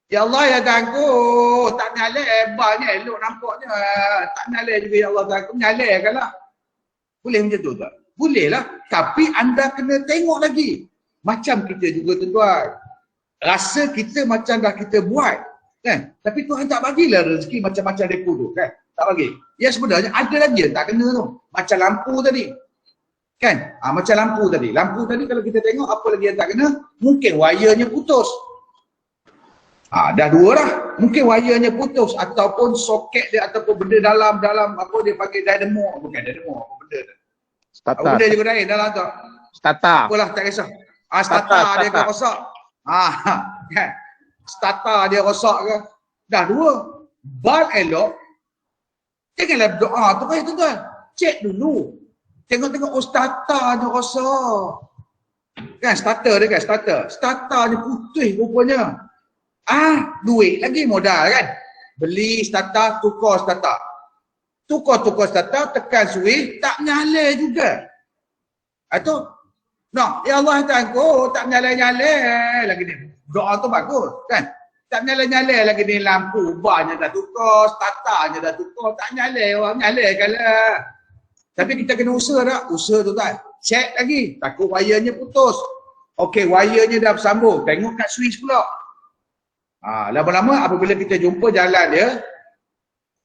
Ya Allah ya Tuhanku, tak menyala balnya elok nampaknya. Tak menyala juga ya Allah Tuhanku, menyalakanlah. Boleh macam tu tak? Boleh lah. Tapi anda kena tengok lagi. Macam kita juga tuan-tuan. Rasa kita macam dah kita buat. Kan? Tapi Tuhan tak bagilah rezeki macam-macam depa tu. Kan? Tak bagi. Ya sebenarnya ada lagi yang tak kena tu. Macam lampu tadi. Kan? Macam lampu tadi. Lampu tadi kalau kita tengok apa lagi yang tak kena. Mungkin wirenya putus. Dah dua lah. Mungkin wirenya putus. Ataupun soket dia ataupun benda dalam apa dia pakai dynamo. Bukan dynamo. Apa benda tu. Apa benda juga lain dalam tu. Starter. Apalah tak kisah. Starter dia ke rosak. Kan. Starter dia rosak ke. Dah dua. Bal elok. Janganlah berdoa tu kan tuan-tuan. Cek dulu. Tengok-tengok starter dia rosak. Kan starter dia kan starter. Starter dia putih rupanya. Duit lagi modal kan. Beli starter, tukar starter. Tukar starter, tekan switch, tak menyala juga. Itu, ya Allah Tuhanku, tak menyala-nyala lagi ni. Doa tu bagus kan. Tak menyala-nyala lagi ni lampu. Barnya dah tukar, starternya dah tukar, tak menyala, orang menyala kalah. Tapi kita kena usaha tak? Usaha tu tak. Cek lagi, takut wirenya putus. Okey, wirenya dah bersambung, tengok kat switch pula. Lama-lama apabila kita jumpa jalan dia,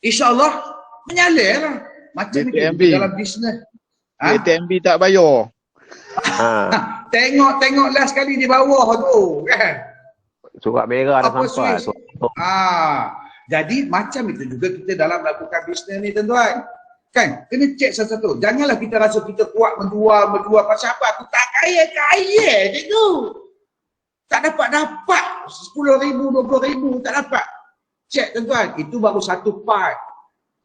insya-Allah menyala lah. Macam itu dalam bisnes. ATMB tak bayar. Tengoklah sekali di bawah tu kan. Surat merah dah sampai. Jadi macam itu juga kita dalam melakukan bisnes ni tuan-tuan. Kan? Kena cek satu-satu. Janganlah kita rasa kita kuat menjual pasal apa. Aku tak kaya cikgu. Tak dapat 10,000, 20,000 tak dapat. Cek tuan-tuan, itu baru satu part.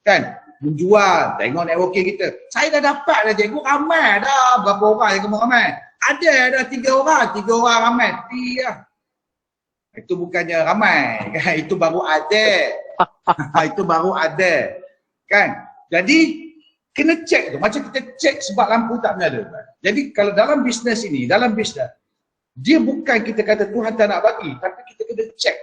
Kan? Menjual, tengok networking kita. Saya dah dapat dah cikgu, ramai dah. Berapa orang yang kamu ramai? Ada dah 3 orang ramai. Itu bukannya ramai. Kan? Itu baru ada. Itu baru ada. Kan? Jadi, kena cek tu. Macam kita cek sebab lampu tak menyala. Jadi, kalau dalam bisnes ini, dia bukan kita kata Tuhan tak nak bagi, tapi kita kena cek.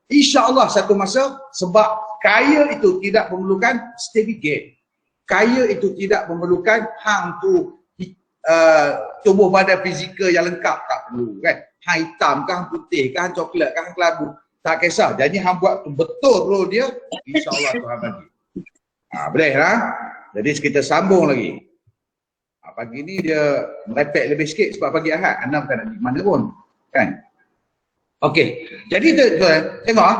InsyaAllah satu masa, sebab kaya itu tidak memerlukan steady gate. Kaya itu tidak memerlukan hang tu tubuh badan fizikal yang lengkap, tak perlu kan. Hang hitam kah, putih kah, coklat kah, kelabu, tak kisah. Jadi hang buat tu betul role dia, insya-Allah Tuhan bagi. Boleh lah. Jadi kita sambung lagi. Pagi ni dia merepek lebih sikit sebab pagi Ahad, Anam tak nak pergi mana pun kan. Okey, jadi tengok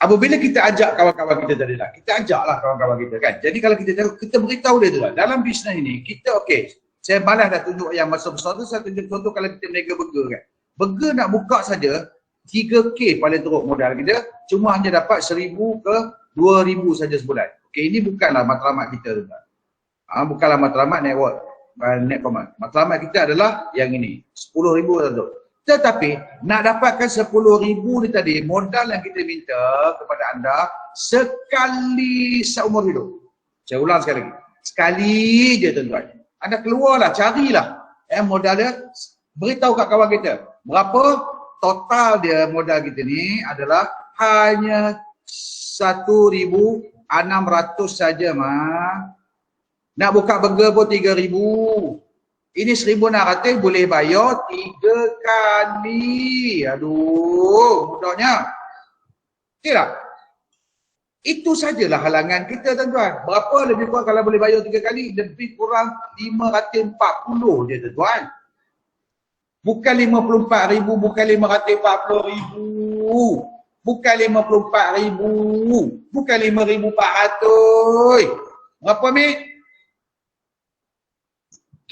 apabila kita ajak kawan-kawan kita tadi lah, kita ajaklah kawan-kawan kita kan. Jadi kalau kita beritahu dia tu lah, dalam bisnes ini kita okey, saya malas dah tunjuk yang masa besar tu, saya tunjuk contoh kalau kita meniaga burger kan. Burger nak buka saja 3K paling teruk modal kita, cuma hanya dapat 1,000 ke 2,000 saja sebulan. Okey, ini bukanlah matlamat kita tu. Bukanlah matlamat network, net command. Matlamat kita adalah yang ini, 10,000 tu. Tetapi nak dapatkan 10,000 ni tadi, modal yang kita minta kepada anda sekali seumur hidup. Saya ulang sekali lagi. Sekali je tuan-tuan. Anda keluarlah, carilah modal dia, beritahu kat kawan kita. Berapa total dia modal kita ni adalah hanya 1,600 saja mah. Nak buka burger pun 3,000. Ini 1,600 boleh bayar 3 kali. Aduh, mudahnya. Okay tak? Itu sajalah halangan kita tuan-tuan. Berapa lebih kurang kalau boleh bayar 3 kali? Lebih kurang 540 je tuan-tuan. Bukan 54,000, bukan 540,000. Bukan 54,000. Bukan 5,400. Berapa Mek?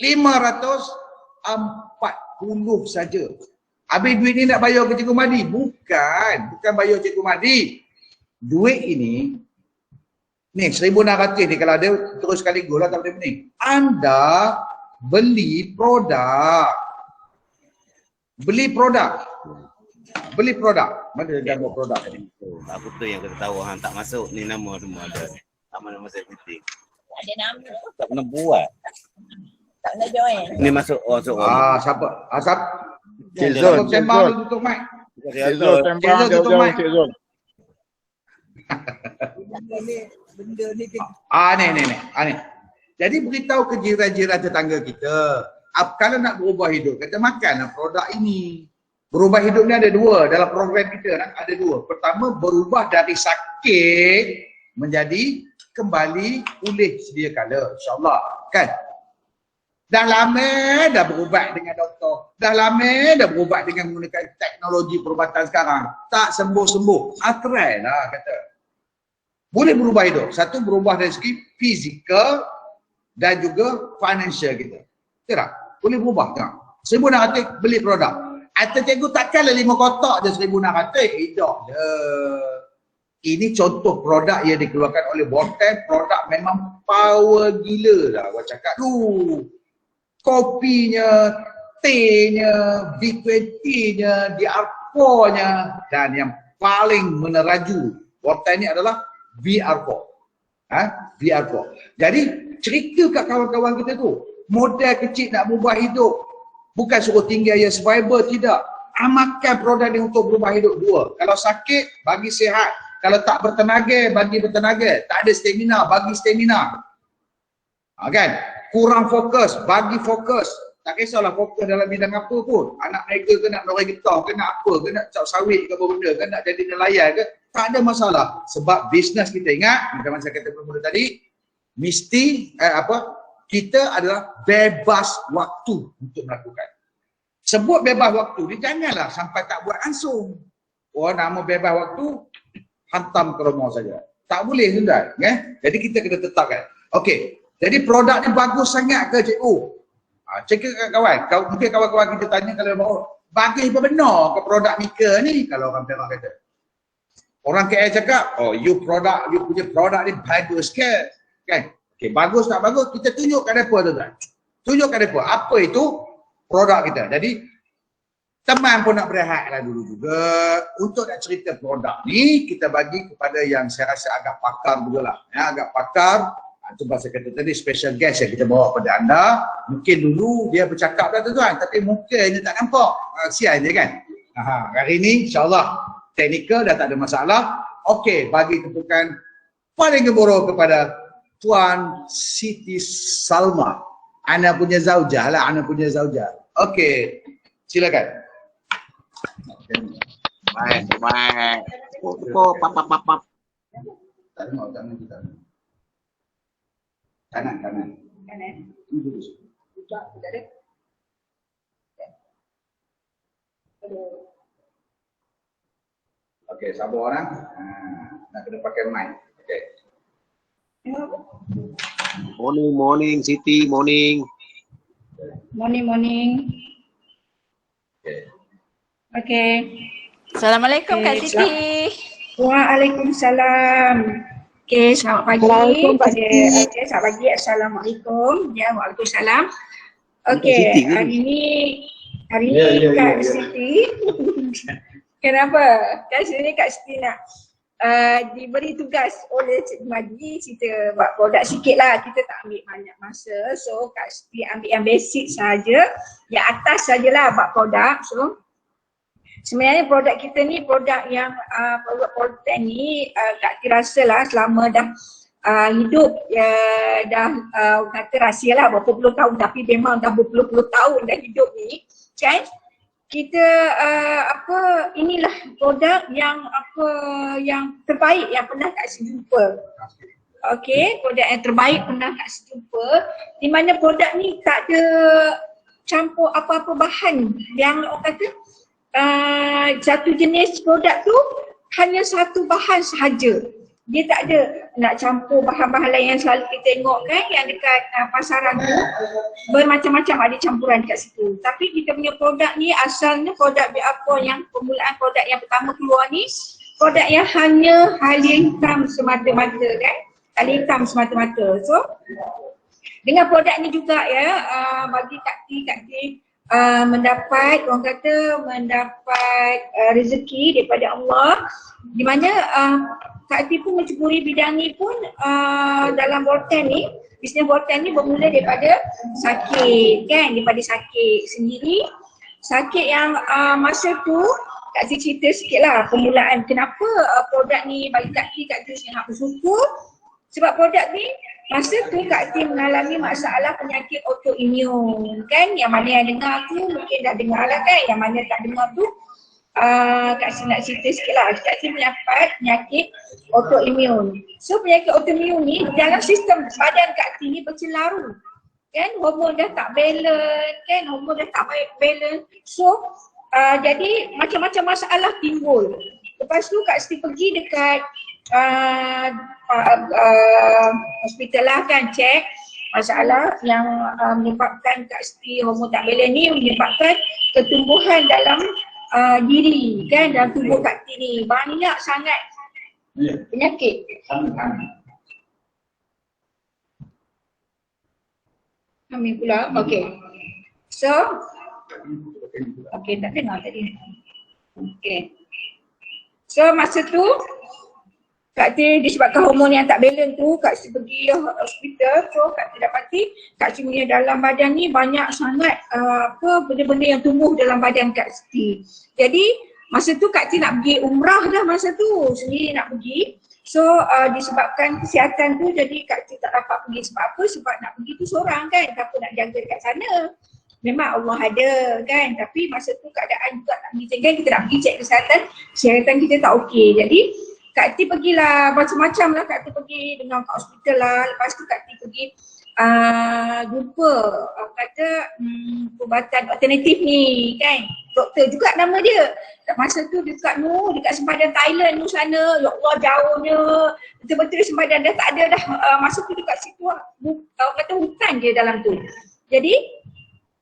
540 saja. Habis duit ni nak bayar ke Cikgu Mahdi? Bukan bayar Cikgu Mahdi. Duit ini ni 1,600 ni kalau ada terus sekaligus lah tak boleh pening. Anda beli produk. Beli produk. Mana dia buat produk ni? Aku tu yang kita tahu hang tak masuk ni nama semua ada. Nama saya penting. Ada nama. Tak pernah buat. Tak nak join. Ni masuk masuk. Siapa? Siapa? Cik Zul, Cik Sembang Zul. tutup mic. Cik Zul, sembang tutup mic. Cik Zul. Ni. Jadi beritahu ke jiran-jiran tetangga kita. Kalau nak berubah hidup, kita makanlah produk ini. Berubah hidup ni ada dua. Dalam program kita ada dua. Pertama, berubah dari sakit menjadi kembali pulih sedia kala. InsyaAllah. Kan? Dah lama dah berubat dengan doktor. Dah lama dah berubat dengan menggunakan teknologi perubatan sekarang. Tak sembuh-sembuh. Try lah kata. Boleh berubah hidup. Satu, berubah dari segi fizikal dan juga financial kita. Tidak? Boleh berubah. Tak? 1,600 beli produk. Atau cikgu takkanlah 5 kotak je 1,600. Tidak je. Ini contoh produk yang dikeluarkan oleh Botan. Produk memang power gila lah. Gua cakap tu. Kopinya, tehnya, B20-nya, DR4-nya, dan yang paling meneraju Botan ni adalah VR4. VR4. Jadi cerita kat kawan-kawan kita tu, modal kecil nak berubah hidup, bukan suruh tinggal ya survival, tidak. Amalkan produk ni untuk berubah hidup. Dua, kalau sakit bagi sihat, kalau tak bertenaga bagi bertenaga, tak ada stamina bagi stamina. Kan? Kurang fokus, bagi fokus. Tak kisahlah fokus dalam bidang apa pun. Anak mereka ke nak menoreh getah, ke nak apa, ke nak cap sawit ke apa benda, ke nak jadi nelayan ke. Tak ada masalah. Sebab bisnes kita ingat, macam saya kata mula tadi, mesti kita adalah bebas waktu untuk melakukan. Sebut bebas waktu ni janganlah sampai tak buat langsung. Nama bebas waktu, hantam ke rumah saja. Tak boleh sudah. Jadi kita kena tetapkan. Okey. Jadi produk ni bagus sangat ke cikgu? Cakap kawan, mungkin kawan-kawan kita tanya kalau bagus apa benar ke produk Mika ni kalau orang Perak kata. Orang KL cakap, you punya produk ni bagus ke? Kan? Okay, bagus tak bagus, kita tunjukkan mereka tuan-tuan. Tunjukkan mereka apa itu produk kita. Jadi teman pun nak berehatlah dulu juga. Untuk nak cerita produk ni, kita bagi kepada yang saya rasa agak pakar juga lah. Agak pakar. Itu bahasa kata tadi special guest yang kita bawa pada anda. Mungkin dulu dia bercakap dah tuan-tuan, tapi mukanya tak nampak. Sian je kan. Hari ni insyaAllah teknikal dah tak ada masalah. Okey, bagi tepukan paling gembira kepada Tuan Siti Salma. Ana punya zaujah lah, ana punya zaujah. Okey, silakan. Baik. Oh, pap. Tak mau, tak mau kita. Kanan. Kanan. Tak ada. Okey, sabar orang. Nak kena pakai mic. Okey. Morning, Siti, morning. Morning. Okey. Okay. Assalamualaikum Kak Okay, Siti. Waalaikumsalam. Okay, selamat pagi pada selamat pagi. Assalamualaikum. Ya, waalaikumsalam. Okay, Siti ke hari ni Ya, Kak Siti. Kenapa? Kak Siti nak diberi tugas oleh Cik Madi, kita buat produk sikit lah, kita tak ambil banyak masa. So Kak Siti ambil yang basic saja, yang atas sajalah buat produk. So sebenarnya produk kita ni produk yang produk ni Kak Siti rasa lah selama dah hidup dah kata rahsia lah berapa puluh tahun, tapi memang dah berpuluh-puluh tahun dah hidup ni kan. Kita inilah produk yang yang terbaik yang pernah Kak Siti jumpa. Okey, produk yang terbaik pernah Kak Siti jumpa, di mana produk ni tak ada campur apa-apa bahan yang orang kata satu jenis produk tu hanya satu bahan sahaja. Dia tak ada nak campur bahan-bahan lain yang selalu kita tengok kan, yang dekat pasaran tu bermacam-macam ada campuran dekat situ. Tapi kita punya produk ni asalnya produk Biapo yang permulaan produk yang pertama keluar ni, produk yang hanya halia hitam semata-mata kan, halia hitam semata-mata. So dengan produk ni juga ya, bagi Kak Ti mendapat, orang kata mendapat rezeki daripada Allah, di mana Kak Ti pun menceburi bidang ni pun dalam Bolten ni, bisnes Bolten ni bermula daripada sakit kan, daripada sakit sendiri. Sakit yang masa tu Kak Ti cerita sikit lah permulaan kenapa produk ni bagi Kak Ti sangat bersyukur. Sebab produk ni masa tu Kak Ti mengalami masalah penyakit autoimun kan, yang mana yang dengar tu mungkin dah dengar lah kan, yang mana tak dengar tu Kak Ti nak cerita sikit lah. Kak Ti mendapat penyakit autoimun. So penyakit autoimun ni dalam sistem badan Kak Ti ni bercelaru kan, hormon dah tak balance kan, hormon dah tak baik balance. So jadi macam-macam masalah timbul. Lepas tu Kak Ti pergi dekat hospital lah kan, cek masalah yang menyebabkan Kak Ti hormon tak balance ni, menyebabkan ketumbuhan dalam diri kan, dalam tubuh Kak Ti ni banyak sangat penyakit. Kami pula, okey. So, okey tak dengar tadi. Okey. So masa tu Kak Ti disebabkan hormon yang tak balance tu, Kak Ti pergi hospital. So Kak Ti dapati Kak Ti punya dalam badan ni banyak sangat benda-benda yang tumbuh dalam badan Kak Ti. Jadi masa tu Kak Ti nak pergi umrah dah, masa tu sendiri nak pergi. So disebabkan kesihatan tu jadi Kak Ti tak dapat pergi. Sebab apa? Sebab nak pergi tu seorang kan, siapa nak jaga dekat sana. Memang Allah ada kan, tapi masa tu keadaan juga tak pergi kan, kita nak pergi cek kesihatan kita tak okey. Jadi Kak Ti pergilah macam-macam lah, Kak Ti pergi dengan kat hospital lah. Lepas tu Kak Ti pergi jumpa perubatan alternatif ni kan, doktor juga nama dia. Masa tu dekat sempadan Thailand tu sana, ya Allah jauhnya, betul-betul sempadan dah tak ada dah. Masa tu dekat situ kata hutan je dalam tu. Jadi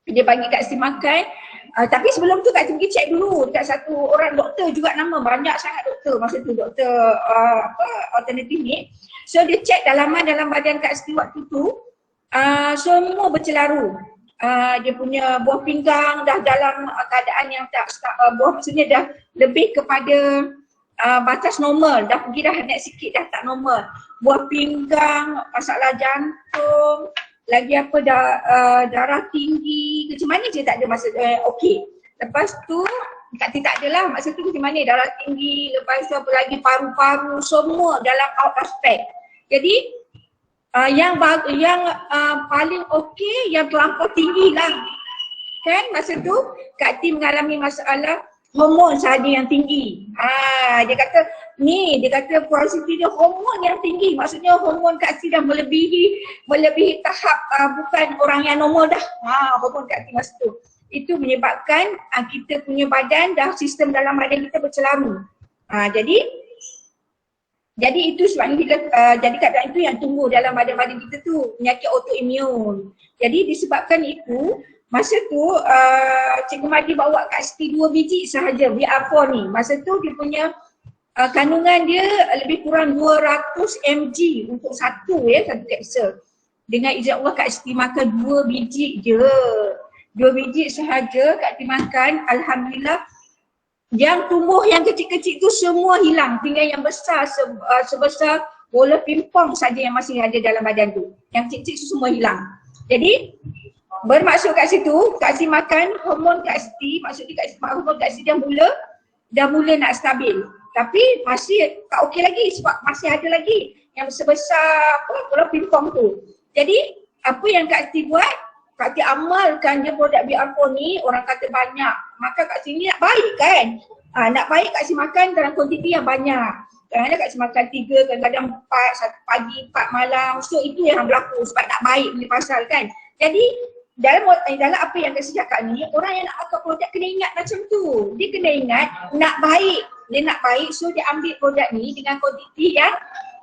dia bagi Kak Ti makan. Tapi sebelum tu Kak Ti pergi cek dulu dekat satu orang doktor juga nama, banyak sangat doktor masa tu, doktor alternatif ni. So dia cek dalaman dalam badan Kak Ti waktu tu, semua bercelaru. Dia punya buah pinggang dah dalam keadaan yang buah maksudnya dah lebih kepada batas normal, dah pergi dah naik sikit dah tak normal. Buah pinggang, masalah jantung, lagi darah tinggi, macam mana je tak ada masa okey. Lepas tu Kak Ti tak adalah masa tu macam mana darah tinggi, lepas tu apa lagi paru-paru, semua dalam out of spec. Jadi paling okey yang terlampau tinggi lah. Kan masa tu Kak Tim mengalami masalah hormon sahaja yang tinggi. Dia kata Puan Siti dia hormon yang tinggi. Maksudnya hormon Kak Tim dah melebihi tahap bukan orang yang normal dah. Hormon Kak Tim masa tu. Itu menyebabkan kita punya badan dah, sistem dalam badan kita bercelaru. Jadi itu sebabnya kita jadi keadaan itu yang tumbuh dalam badan-badan kita tu, penyakit autoimun. Jadi disebabkan itu, masa tu Cikgu Madi bawa Kak Siti 2 biji sahaja BR4 ni. Masa tu dia punya kandungan dia lebih kurang 200 mg untuk satu kapsul. Dengan izin Allah Kak Siti makan 2 biji je. 2 biji sahaja Kak Siti makan, alhamdulillah. Yang tumbuh yang kecil-kecil tu semua hilang, tinggal yang besar sebesar bola pingpong saja yang masih ada dalam badan tu. Yang kecil-kecil tu semua hilang. Jadi bermaksud kat situ, Kak Siti makan hormon Kak Siti, maksudnya hormon Kak Siti dah mula nak stabil. Tapi masih tak okey lagi sebab masih ada lagi yang sebesar bola pingpong tu. Jadi apa yang Kak Siti buat? Kak Siti amalkan je produk BR4 ni, orang kata banyak. Maka Kak Siti ni nak baik kan? Nak baik Kak Siti makan dalam kuantiti yang banyak. Kadang-kadang Kak Siti makan 3, kadang-kadang 4, satu pagi, 4 malam. So itu yang berlaku sebab nak baik punya pasal kan. Jadi dalam apa yang Kak Siti cakap ni, orang yang nak makan produk kena ingat macam tu. Dia kena ingat nak baik. Dia nak baik, so dia ambil produk ni dengan kuantiti yang,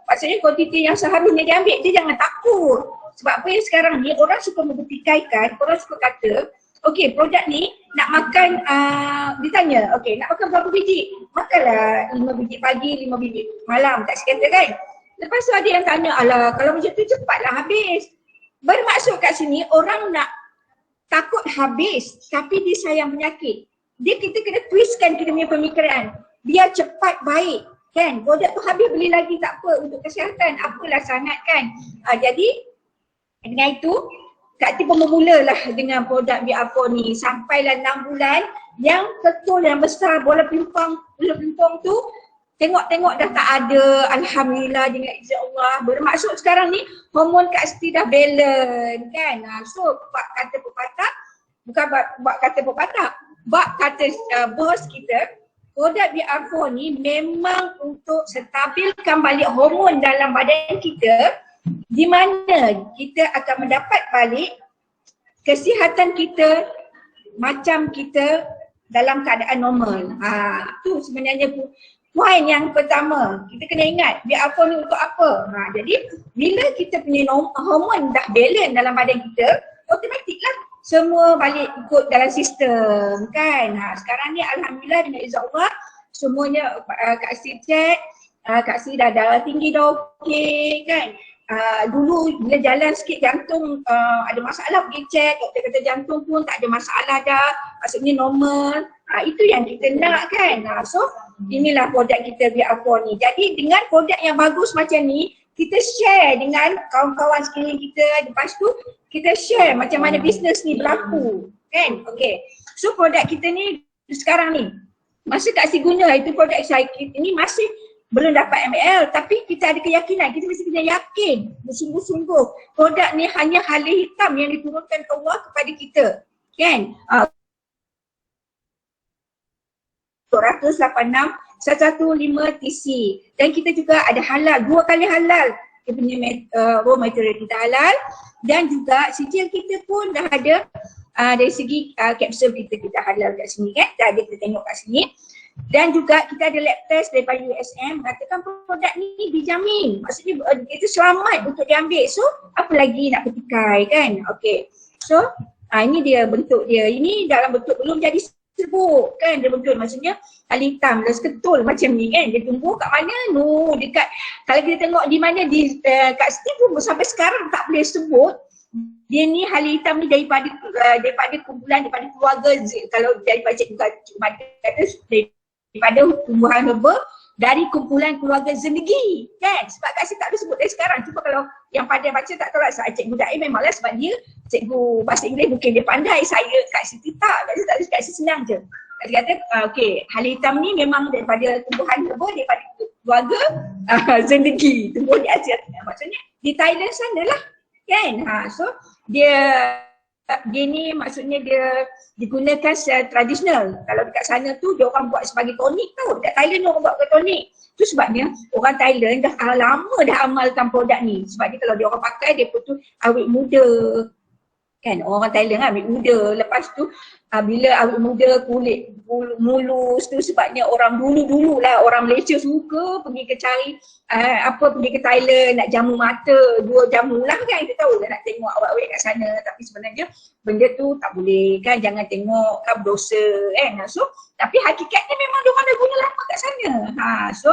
maksudnya kuantiti yang seharusnya dia ambil. Dia jangan takut. Sebab apa yang sekarang ni orang suka membuktikan, orang suka kata, okey produk ni nak makan, ditanya, okey nak makan berapa biji? Makanlah 5 biji pagi, 5 biji malam, tak sekata kan? Lepas tu ada yang tanya, alah kalau macam tu cepatlah habis. Bermaksud kat sini orang nak takut habis tapi dia sayang penyakit. Kita kena twistkan kita punya pemikiran, biar cepat baik kan? Produk tu habis beli lagi tak apa, untuk kesihatan, apalah sangat kan? Jadi dengan itu, Kak Siti pun bermulalah dengan produk BR4 ni sampailah 6 bulan yang ketul yang besar bola pingpong tu tengok dah tak ada, alhamdulillah dengan izin Allah. Bermaksud sekarang ni hormon Kak Siti dah balance kan. So bab kata pepatah, bukan bab kata pepatah, bab kata bos kita, produk BR4 ni memang untuk stabilkan balik hormon dalam badan kita, di mana kita akan mendapat balik kesihatan kita macam kita dalam keadaan normal. Itu sebenarnya poin yang pertama. Kita kena ingat BR4 ni untuk apa. Jadi bila kita punya hormon dah balance dalam badan kita, automatiklah semua balik ikut dalam sistem kan. Sekarang ni alhamdulillah dengan izin Allah semuanya Kak Siti cek, Kak Siti dah darah tinggi dah okey kan. Dulu bila jalan sikit jantung ada masalah pergi cek, doktor kata jantung pun tak ada masalah dah, maksudnya normal. Itu yang kita nak kan. So inilah produk kita BR4 ni. Jadi dengan produk yang bagus macam ni, kita share dengan kawan-kawan sekeliling kita. Lepas tu kita share macam mana bisnes ni berlaku kan. Okay, so produk kita ni sekarang ni masa Kak Siti guna itu produk saya ini masih belum dapat ML, tapi kita ada keyakinan, kita mesti kena yakin bersungguh-sungguh produk ni hanya hala hitam yang diturunkan Allah kepada kita kan. 186 115 TC dan kita juga ada halal, 2 kali halal. Kita punya raw material kita halal dan juga sijil kita pun dah ada dari segi kapsul kita halal kat sini kan. Dah kita tengok kat sini. Dan juga kita ada lab test daripada USM mengatakan produk ni dijamin. Maksudnya itu selamat untuk diambil. So apa lagi nak petikai kan. Okay. So ini dia bentuk dia. Ini dalam bentuk belum jadi serbuk kan. Dia bentuk maksudnya hitam dan ketul macam ni kan. Dia tumbuh kat mana? No, dekat kalau kita tengok di mana di kat Siti pun sampai sekarang tak boleh sebut. Dia ni hala hitam ni daripada kumpulan daripada keluarga kalau daripada daripada tumbuhan herba dari kumpulan keluarga Zendegi kan. Sebab Kak Siti tak ada sebut dari sekarang. Cuma kalau yang pandai baca tak tahu lah Cikgu Daim memanglah sebab dia cikgu bahasa Inggeris mungkin dia pandai. Saya Kak Siti tak. Kak Siti senang je. Kak Siti kata okey, hala hitam ni memang daripada tumbuhan herba daripada keluarga Zendegi, tumbuh di Asia Tengah. maksudnya di Thailand sana lah kan. So dia ni maksudnya dia digunakan secara tradisional. Kalau dekat sana tu dia orang buat sebagai tonik tau. Dekat Thailand orang buat sebagai tonik. Tu sebabnya orang Thailand dah lama dah amalkan produk ni. Sebab dia kalau dia orang pakai dia pun tu awet muda. Kan orang Thailand kan awet muda. Lepas tu bila awet muda kulit mulus tu sebabnya orang dulu lah orang Malaysia suka pergi ke cari pergi ke Thailand nak jamu mata 2 jamu lah kan. Kita tahu dah nak tengok awet-awet kat sana tapi sebenarnya benda tu tak boleh kan, jangan tengok kan berdosa kan. So tapi hakikatnya memang diorang dah guna lama kat sana. So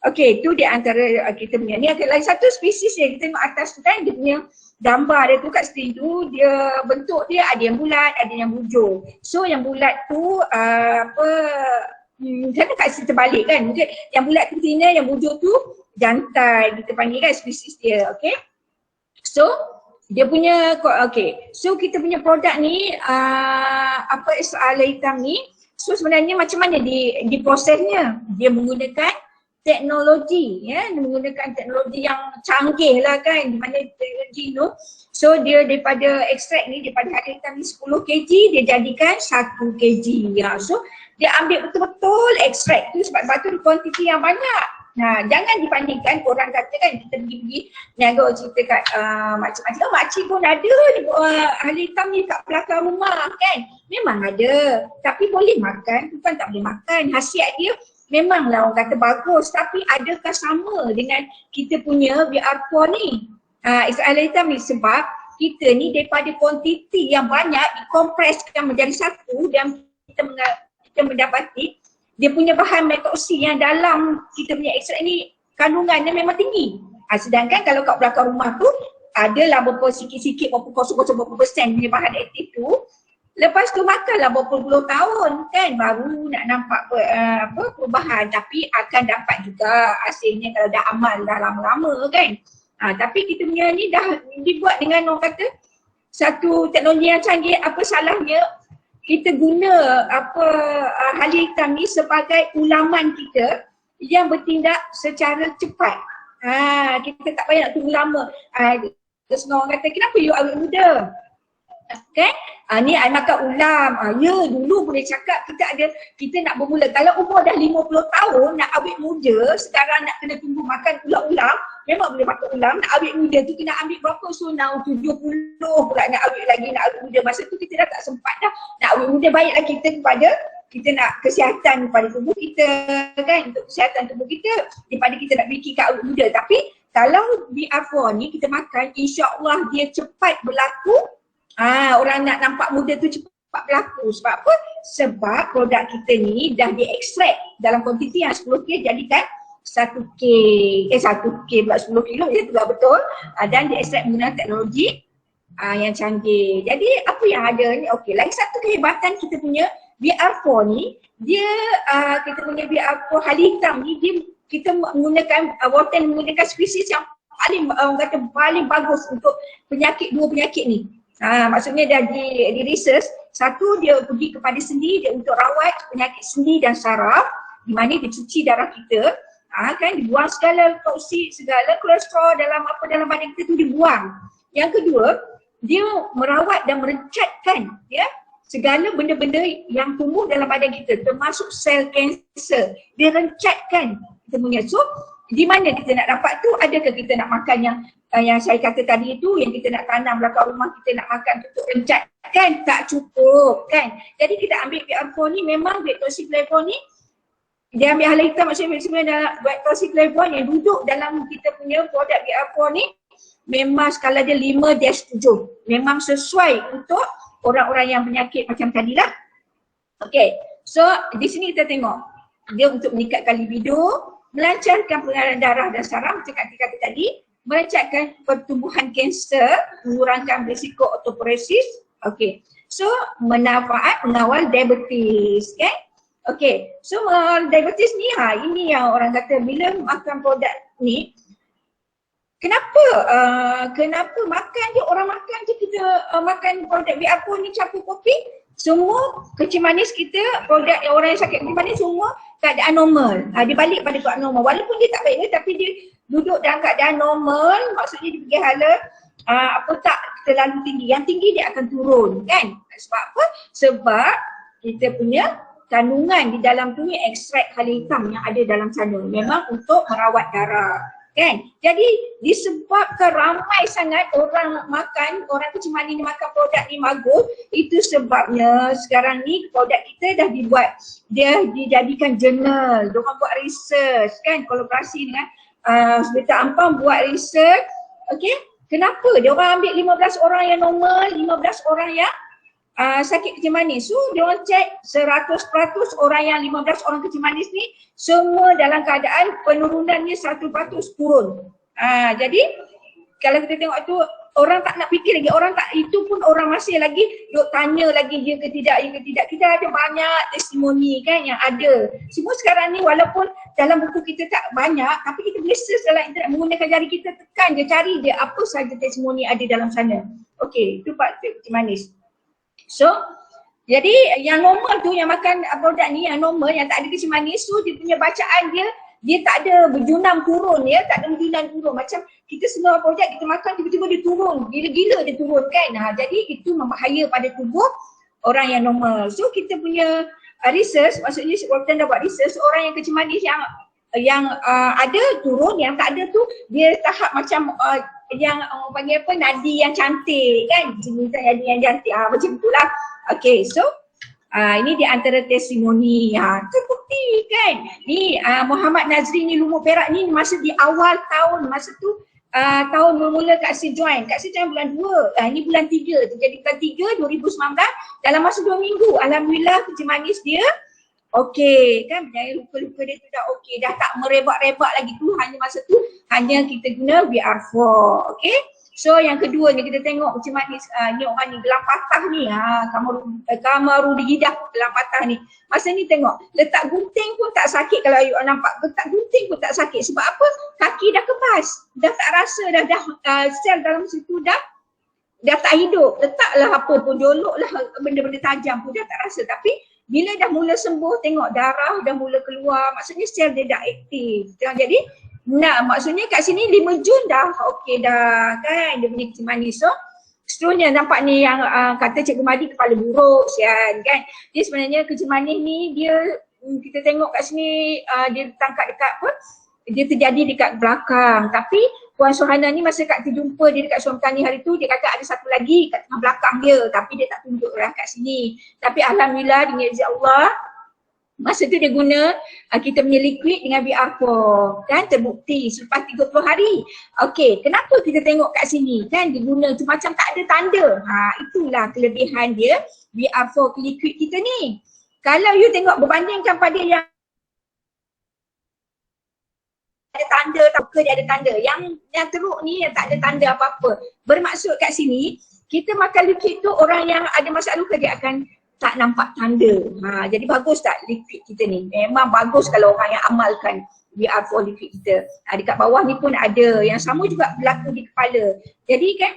okey, tu di antara kita punya. Ni ada lagi satu spesies yang kita tengok atas tu kan, dia punya gambar dia tu kat screen tu, dia bentuk dia ada yang bulat, ada yang bujur. So yang bulat tu macam kat sini terbalik kan. Mungkin yang bulat tu betina, yang bujur tu jantan kita panggil kan spesies dia. Okay. So dia punya so kita punya produk ni SR hitam ni, so sebenarnya macam mana diprosesnya. Dia menggunakan teknologi, dia menggunakan teknologi yang canggih lah kan, di mana teknologi tu. So dia daripada ekstrak ni, daripada harga hitam ni 10 kg, dia jadikan 1 kg. So dia ambil betul-betul ekstrak tu sebab tu kuantiti yang banyak. Nah, jangan dibandingkan orang kata kan kita pergi niaga cerita kat makcik-makcik. Makcik pun ada ahli hitam ni kat belakang rumah kan. Memang ada. Tapi boleh makan, bukan tak boleh makan. Khasiat dia memanglah orang kata bagus, tapi adakah sama dengan kita punya VR4 ni? Ahli hitam ni sebab kita ni daripada kuantiti yang banyak dikompreskan menjadi satu dan kita mendapati dia punya bahan metoksin yang dalam kita punya ekstrak ni kandungannya memang tinggi. Sedangkan kalau kat belakang rumah tu adalah berapa sikit-sikit berapa berapa persen punya bahan aktif tu. Lepas tu makanlah berapa puluh tahun kan baru nak nampak perubahan, tapi akan dapat juga hasilnya kalau dah amal dah lama-lama kan. Tapi kita punya ni dah dibuat dengan orang kata satu teknologi yang canggih. Apa salahnya kita guna hali hitam ni sebagai ulaman kita yang bertindak secara cepat. Kita tak payah nak tunggu lama. Semua orang kata, kenapa you awet muda? Okay? Ni I makan ulam. Ya, dulu boleh cakap kita nak bermula. Kalau umur dah 50 tahun nak awet muda, sekarang nak kena tunggu makan ulam-ulam, memang boleh makan ulam. Nak awet muda tu kena ambil berapa? So now 70 pula nak awet lagi, nak awet muda. Masa tu kita dah tak sempat dah nak awet muda. Baiklah kita nak kesihatan kepada tubuh kita kan, untuk kesihatan tubuh kita daripada kita nak fikir kat awet muda. Tapi kalau VR4 ni kita makan, insya-Allah dia cepat berlaku. Orang nak nampak muda tu cepat berlaku. Sebab apa? Sebab produk kita ni dah diekstrak dalam kuantiti yang 10 kg jadikan 1 kg pula 10 kg, ya tu lah betul. Dan diekstrak menggunakan teknologi yang canggih. Jadi apa yang ada ni, okey, lagi satu kehebatan kita punya VR4 ni, dia kita punya VR4 hali hitam ni, kita menggunakan menggunakan spesies yang paling orang kata paling bagus untuk dua penyakit ni. Maksudnya dah di research. Satu, dia pergi kepada sendi, dia untuk rawat penyakit sendi dan saraf, di mana dia cuci darah kita, kan dibuang segala toksik, segala kolesterol dalam badan kita tu dibuang. Yang kedua, dia merawat dan merencatkan segala benda-benda yang tumbuh dalam badan kita, termasuk sel kanser. Dia rencatkan kita punya. So di mana kita nak dapat tu? Adakah kita nak makan yang saya kata tadi tu, yang kita nak tanam belakang rumah, kita nak makan untuk rencat kan? Tak cukup kan? Jadi kita ambil VR4 ni, memang Vectosiclavone ni dia ambil hal hitam, maksudnya sebenarnya Vectosiclavone yang duduk dalam kita punya produk VR4 ni memang skala dia 5-7. Memang sesuai untuk orang-orang yang penyakit macam tadi lah. Okay, so di sini kita tengok dia untuk meningkatkan libido, melancarkan pengaliran darah dan saraf macam kata tadi, melancarkan pertumbuhan kanser, mengurangkan risiko osteoporosis. Okay, so mengawal diabetes, kan? Okay, so diabetes ni ini yang orang kata bila makan produk ni, kenapa makan je, orang makan je, kita makan produk VR4 ni campur kopi, semua kecil manis kita, produk orang yang sakit kecil manis semua keadaan normal. Dia balik pada keadaan normal. Walaupun dia tak baik tapi dia duduk dalam keadaan normal, maksudnya dia pergi hala tak terlalu tinggi. Yang tinggi dia akan turun kan. Sebab apa? Sebab kita punya kandungan di dalam tu ni ekstrak kali hitam yang ada dalam sana. Memang untuk merawat darah. Kan? Jadi disebabkan ramai sangat orang makan, orang kecil manis ni makan produk ni bagus, itu sebabnya sekarang ni produk kita dah dibuat, dia dijadikan jurnal, diorang buat research kan, kolaborasi dengan Hospital Ampang buat research. Okay, kenapa? Diorang ambil 15 orang yang normal, 15 orang yang sakit kecil manis. So diorang cek 100% orang yang 15 orang kecil manis ni semua dalam keadaan penurunannya 100% turun. Jadi kalau kita tengok tu orang tak nak fikir lagi, orang tak, itu pun orang masih lagi duk tanya lagi ya ke tidak, ya ke tidak. Kita ada banyak testimoni kan yang ada. Semua sekarang ni walaupun dalam buku kita tak banyak, tapi kita boleh search dalam internet menggunakan jari kita, tekan je, cari je apa sahaja testimoni ada dalam sana. Okey, itu Pak Kecil Manis. So, jadi yang normal tu, yang makan produk ni, yang normal, yang tak ada kecil manis tu, dia punya bacaan dia tak ada berjunam turun ya, tak ada berjunam turun. Macam kita semua produk kita makan tiba-tiba dia turun, gila-gila dia turun kan. Jadi itu membahaya pada tubuh orang yang normal. So kita punya research, maksudnya kita dah buat research, orang yang kecil manis yang ada turun, yang tak ada tu dia tahap macam yang orang panggil apa, nadi yang cantik kan, jenis nadi yang cantik, macam itulah. Okay, so ini di antara testimoni, terbukti kan. Ni Muhammad Nazri ni lumut perak ni masa di awal tahun, masa tu tahun mula-mula Kak Si join bulan 2, ini bulan 3 tu, jadi bulan 3 2019, dalam masa 2 minggu alhamdulillah kecil manis dia okey kan, berjaya, luka-luka dia tu dah okey, dah tak merebak-rebak lagi tu, hanya masa tu hanya kita guna VR4. Okey, so yang kedua ni kita tengok kecil manis ni orang ni gelang patah ni, Kamaru digidah gelang patah ni. Masa ni tengok letak gunting pun tak sakit, kalau you nampak letak gunting pun tak sakit. Sebab apa? Kaki dah kebas, dah tak rasa, dah sel dalam situ dah tak hidup. Letaklah apa pun, joloklah benda-benda tajam pun dah tak rasa. Tapi bila dah mula sembuh, tengok darah dah mula keluar, maksudnya sel dia dah aktif. Jadi maksudnya kat sini 5 Jun dah okey dah kan, dia punya kecil manis. So seterusnya nampak ni yang kata Cikgu Madi kepala buruk sian kan. Dia sebenarnya kecil manis ni dia, kita tengok kat sini dia tangkap dekat apa, dia terjadi dekat belakang. Tapi Puan Suhana ni masa Kak terjumpa dia dekat Suam Tani hari tu, dia kata ada satu lagi kat tengah belakang dia, tapi dia tak tunjuk lah kat sini. Tapi alhamdulillah dengan izin Allah, masa tu dia guna kita punya liquid dengan VR4 kan, terbukti selepas 30 hari. Okey, kenapa kita tengok kat sini kan dia guna tu macam tak ada tanda. Itulah kelebihan dia VR4 liquid kita ni. Kalau you tengok berbandingkan pada yang ada tanda, tak ke dia ada tanda. Yang teruk ni yang tak ada tanda apa-apa. Bermaksud kat sini kita makan liquid tu, orang yang ada masalah luka dia akan tak nampak tanda. Jadi bagus tak liquid kita ni? Memang bagus kalau orang yang amalkan VR4 liquid kita. Dekat bawah ni pun ada. Yang sama juga berlaku di kepala. Jadi kan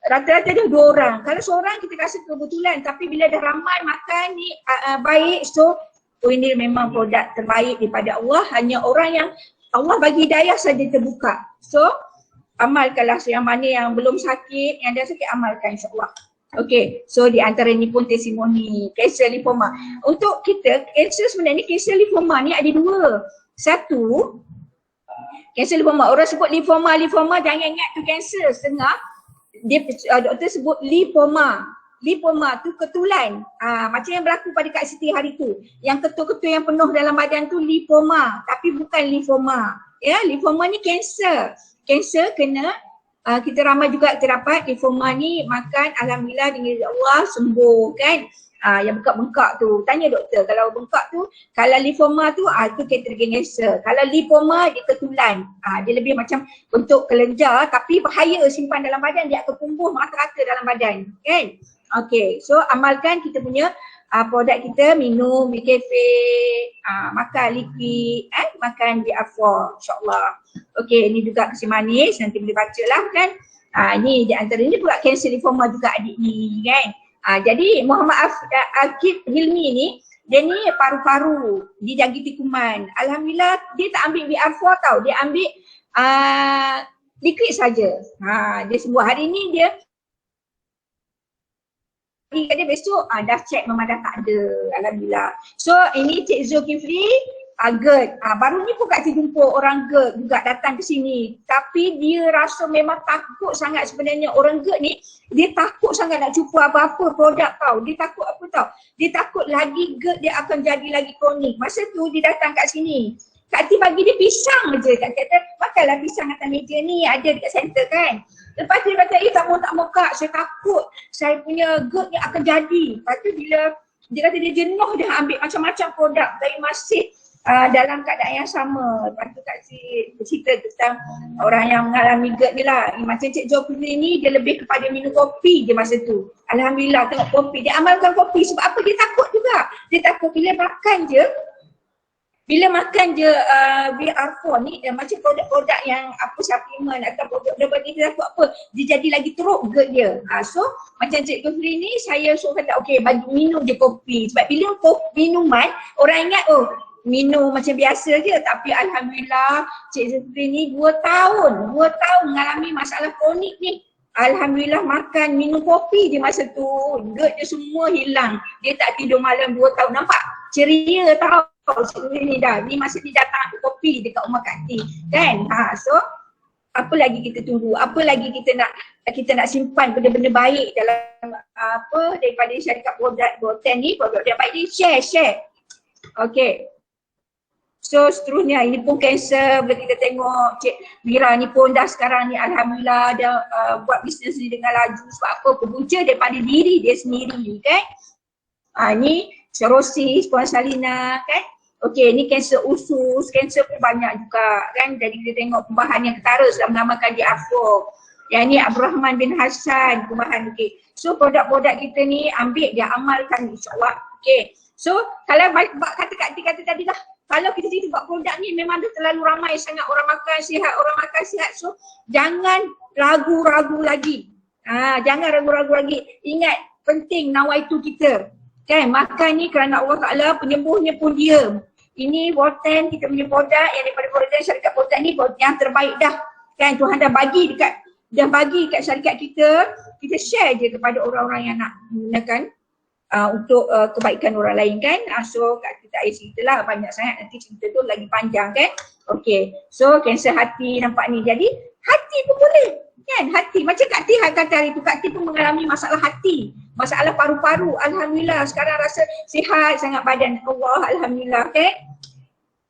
rata-rata dah 2 orang. Kalau seorang kita rasa kebetulan, tapi bila dah ramai makan ni baik, so ini memang produk terbaik daripada Allah. Hanya orang yang Allah bagi hidayah saja terbuka. So amalkanlah. So yang mana yang belum sakit, yang dah sakit, amalkan insyaAllah. Okay, so di antara ni pun testimoni kanser lipoma. Untuk kita, kanser sebenarnya kanser lipoma ni ada 2. Satu, kanser lipoma, orang sebut lipoma, jangan ingat tu kanser setengah. Dia doktor sebut lipoma. Lipoma tu ketulan. Macam yang berlaku pada Kak Siti hari tu. Yang ketul-ketul yang penuh dalam badan tu lipoma, tapi bukan lipoma. Ya, lipoma ni kanser. Kanser kena kita ramai juga terdapat lipoma ni makan, alhamdulillah dengan Allah sembuh kan. Yang bengkak-bengkak tu, tanya doktor, kalau bengkak tu, kalau lipoma tu tu kategori kanser. Kalau lipoma dia ketulan, dia lebih macam bentuk kelenjar tapi bahaya, simpan dalam badan, dia akan tumbuh merata-rata dalam badan kan. Okay, so amalkan kita punya produk kita, minum BKFA, makan liquid, makan VR4 insyaAllah. Okay, ini juga kecil manis, nanti boleh baca lah kan. Ini di antara ini pula kanser lipoma juga adik ni kan. Jadi Muhammad Akif Hilmi ni, dia ni paru-paru, dia jangkiti kuman. Alhamdulillah dia tak ambil VR4 tau, dia ambil liquid saja. Dia sembuh. Hari ni dia besok dah check memang dah tak ada. Alhamdulillah. So ini Cik Zulkifli GERD. Baru ni pun Kak Cik jumpa orang GERD juga datang ke sini. Tapi dia rasa memang takut sangat sebenarnya. Orang GERD ni dia takut sangat nak cuba apa-apa produk tau. Dia takut apa tau? Dia takut lagi GERD dia akan jadi lagi kronik. Masa tu dia datang kat sini. Kak Ti bagi dia pisang je. Kak kata, makanlah pisang atas meja ni, ada dekat center kan. Lepas tu dia kata, tak mau Kak, saya takut saya punya GERD ni akan jadi. Lepas tu bila dia kata dia jenuh dah ambil macam-macam produk tapi masih dalam keadaan yang sama. Lepas tu Kak Ti bercerita tentang orang yang mengalami GERD ni lah. Macam Cik Zulkifli ni dia lebih kepada minum kopi je masa tu. Alhamdulillah tengok kopi, dia amalkan kopi sebab apa? Dia takut juga. Dia takut bila makan je VR4 ni macam produk-produk yang apa supplement atau produk daripada dia takut apa, dia jadi lagi teruk GERD dia. So macam Cik Zulkifli ni saya suruh kata okey bagi minum je kopi. Sebab bila minuman orang ingat minum macam biasa je, tapi alhamdulillah Cik Zulkifli ni 2 tahun mengalami masalah kronik ni. Alhamdulillah makan minum kopi je masa tu GERD dia semua hilang. Dia tak tidur malam 2 tahun. Nampak ceria tau. Ni masa dia datang ambil kopi dekat rumah Kak Ti kan. So apa lagi kita tunggu? Apa lagi kita nak simpan benda-benda baik dalam daripada syarikat produk Botan ni, produk yang baik ni share. Okay. So seterusnya ini pun kanser, bila kita tengok Cik Mira ni pun dah sekarang ni alhamdulillah dah buat bisnes ni dengan laju. Sebab apa? Punca daripada diri dia sendiri kan. Ni cirrhosis, puan-salina kan. Okey, ni kanser usus, kanser pun banyak juga kan. Jadi kita tengok pembahan yang ketara sudah menamakan dia Afro. Yang ni Abdul Rahman bin Hassan pembahan. Okey. So produk-produk kita ni ambil dia amalkan insya-Allah. Okey. So kalau kata Kak Ti kata tadi lah, kalau kita buat produk ni memang dah terlalu ramai sangat orang makan sihat. So jangan ragu-ragu lagi. Jangan ragu-ragu lagi. Ingat penting nawaitu kita. Kan makan ni kerana Allah Ta'ala penyembuhnya pun dia. Ini Botan, kita punya produk yang daripada Botan, syarikat Botan ni yang terbaik dah. Kan Tuhan dah bagi dekat syarikat kita share je kepada orang-orang yang nak menggunakan untuk kebaikan orang lain kan. So kat kita air cerita lah banyak sangat, nanti cerita tu lagi panjang kan. Okay, so kanser hati nampak ni, jadi hati pun boleh kan, hati macam Kak Ti kata hari tu, Kak Ti pun mengalami masalah hati, masalah paru-paru. Alhamdulillah sekarang rasa sihat sangat badan Allah, alhamdulillah kan.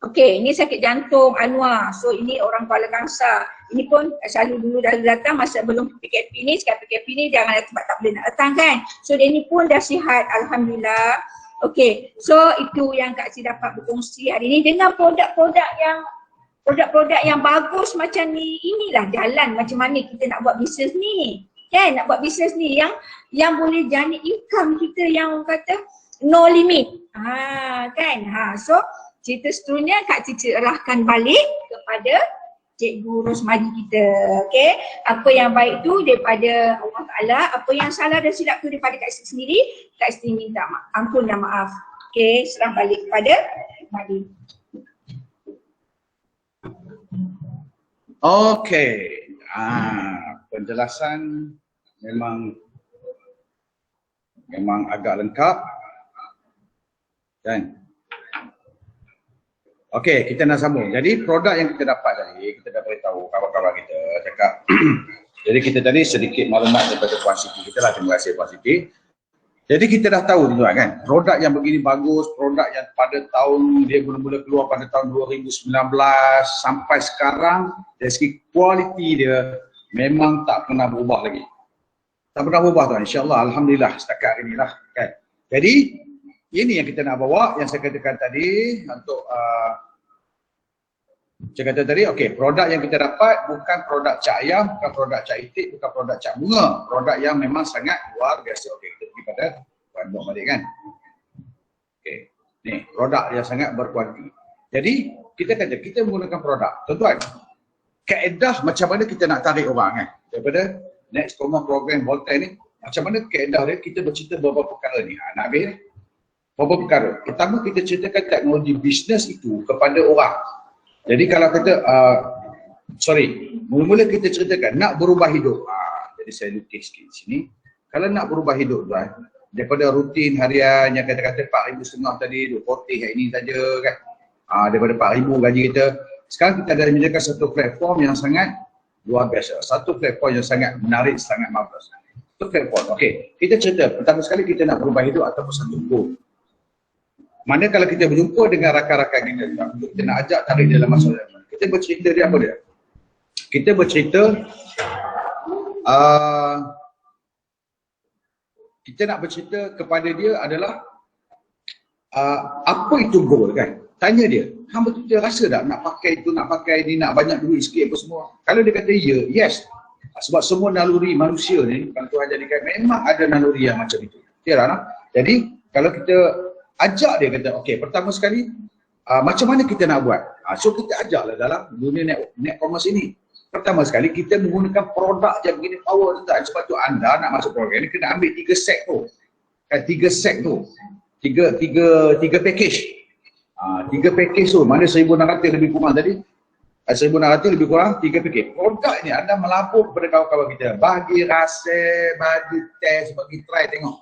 Okay, ini sakit jantung Anwar. So ini orang Kuala Kangsar. Ini pun selalu dulu dah datang masa belum PKP ni. Sekarang PKP ni jangan sebab tak boleh nak datang kan. So dia ni pun dah sihat alhamdulillah. Okay, so itu yang Kak Ti dapat berkongsi hari ni dengan produk-produk yang bagus macam ni. Inilah jalan macam mana kita nak buat bisnes ni. Kan nak buat bisnes ni yang boleh jadi income kita yang kata no limit. Kan. So cerita seterusnya Kak Ti cerahkan balik kepada Cikgu Rosmadi kita. Okay. Apa yang baik tu daripada Allah Ta'ala, apa yang salah dan silap tu daripada Kak Ti sendiri, Kak Ti minta ampun dan maaf. Okay, serah balik kepada Rosmadi. Okey, penjelasan memang agak lengkap kan. Okey, kita nak sambung. Jadi produk yang kita dapat tadi, kita dah beritahu kawan-kawan kita cakap. Jadi kita tadi sedikit maklumat daripada Puan Siti kita lah, terima kasih Puan Siti. Jadi kita dah tahu tuan kan, produk yang begini bagus, produk yang pada tahun dia mula-mula keluar pada tahun 2019 sampai sekarang dari segi kualiti dia memang tak pernah berubah lagi. Tak pernah berubah tuan, insya-Allah, alhamdulillah setakat hari inilah kan. Jadi ini yang kita nak bawa, yang saya katakan tadi untuk saya kata tadi, okey, produk yang kita dapat bukan produk cak ayam, bukan produk cak itik, bukan produk cak bunga. Produk yang memang sangat luar biasa. Okey, kita pergi pada Puan Dok balik kan. Okey, ni produk yang sangat berkualiti. Jadi, kita kata, kita menggunakan produk. Tuan-tuan, kaedah macam mana kita nak tarik orang kan. Daripada next common program Botan ni, macam mana kaedah dia, kita bercerita beberapa perkara ni. Nak habis beberapa perkara. Pertama, kita ceritakan teknologi bisnes itu kepada orang. Jadi kalau kata mula-mula kita ceritakan nak berubah hidup. Jadi saya lukis sikit di sini. Kalau nak berubah hidup tuan, daripada rutin harian yang kata-kata 4,500 tadi, 240 hari ini saja kan. Daripada 4,000 gaji kita. Sekarang kita ada menyediakan satu platform yang sangat luar biasa. Satu platform yang sangat menarik, sangat marvelous. Satu platform. Okey, kita cerita pertama sekali kita nak berubah hidup ataupun satu goal. Mana kalau kita berjumpa dengan rakan-rakan kita nak ajak tarik dalam masalah. Kita bercerita dia apa dia? Kita bercerita kita nak bercerita kepada dia adalah apa itu goal kan? Tanya dia, hang betul-betul rasa tak nak pakai itu, nak pakai ni, nak banyak duit sikit apa semua? Kalau dia kata ya, yes. Sebab semua naluri manusia ni, kalau Tuhan jadikan memang ada naluri yang macam itu. Betul tak? Jadi kalau kita ajak dia kata, okey, pertama sekali macam mana kita nak buat? So kita ajaklah dalam dunia net commerce ini. Pertama sekali kita menggunakan produk yang begini power tuan. Sebab tu anda nak masuk program ni kena ambil 3 set tu. 3 set tu. 3 package. 3 package tu, mana 1,600 lebih kurang tadi. 1,600 lebih kurang 3 package. Produk ni anda melapor kepada kawan-kawan kita. Bagi rasa, bagi test, bagi try tengok.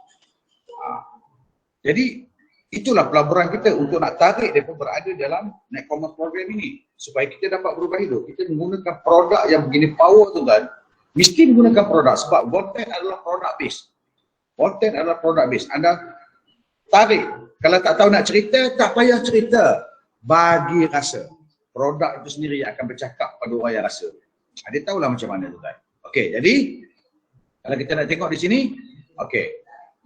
Jadi itulah pelaburan kita untuk nak tarik mereka berada dalam net commerce program ini. Supaya kita dapat berubah hidup. Kita menggunakan produk yang begini power tu kan. Mesti menggunakan produk sebab Volten adalah produk base. Volten adalah produk base. Anda tarik. Kalau tak tahu nak cerita, tak payah cerita. Bagi rasa. Produk itu sendiri yang akan bercakap pada orang yang rasa. Dia tahulah macam mana tu kan. Okey, jadi kalau kita nak tengok di sini, okey.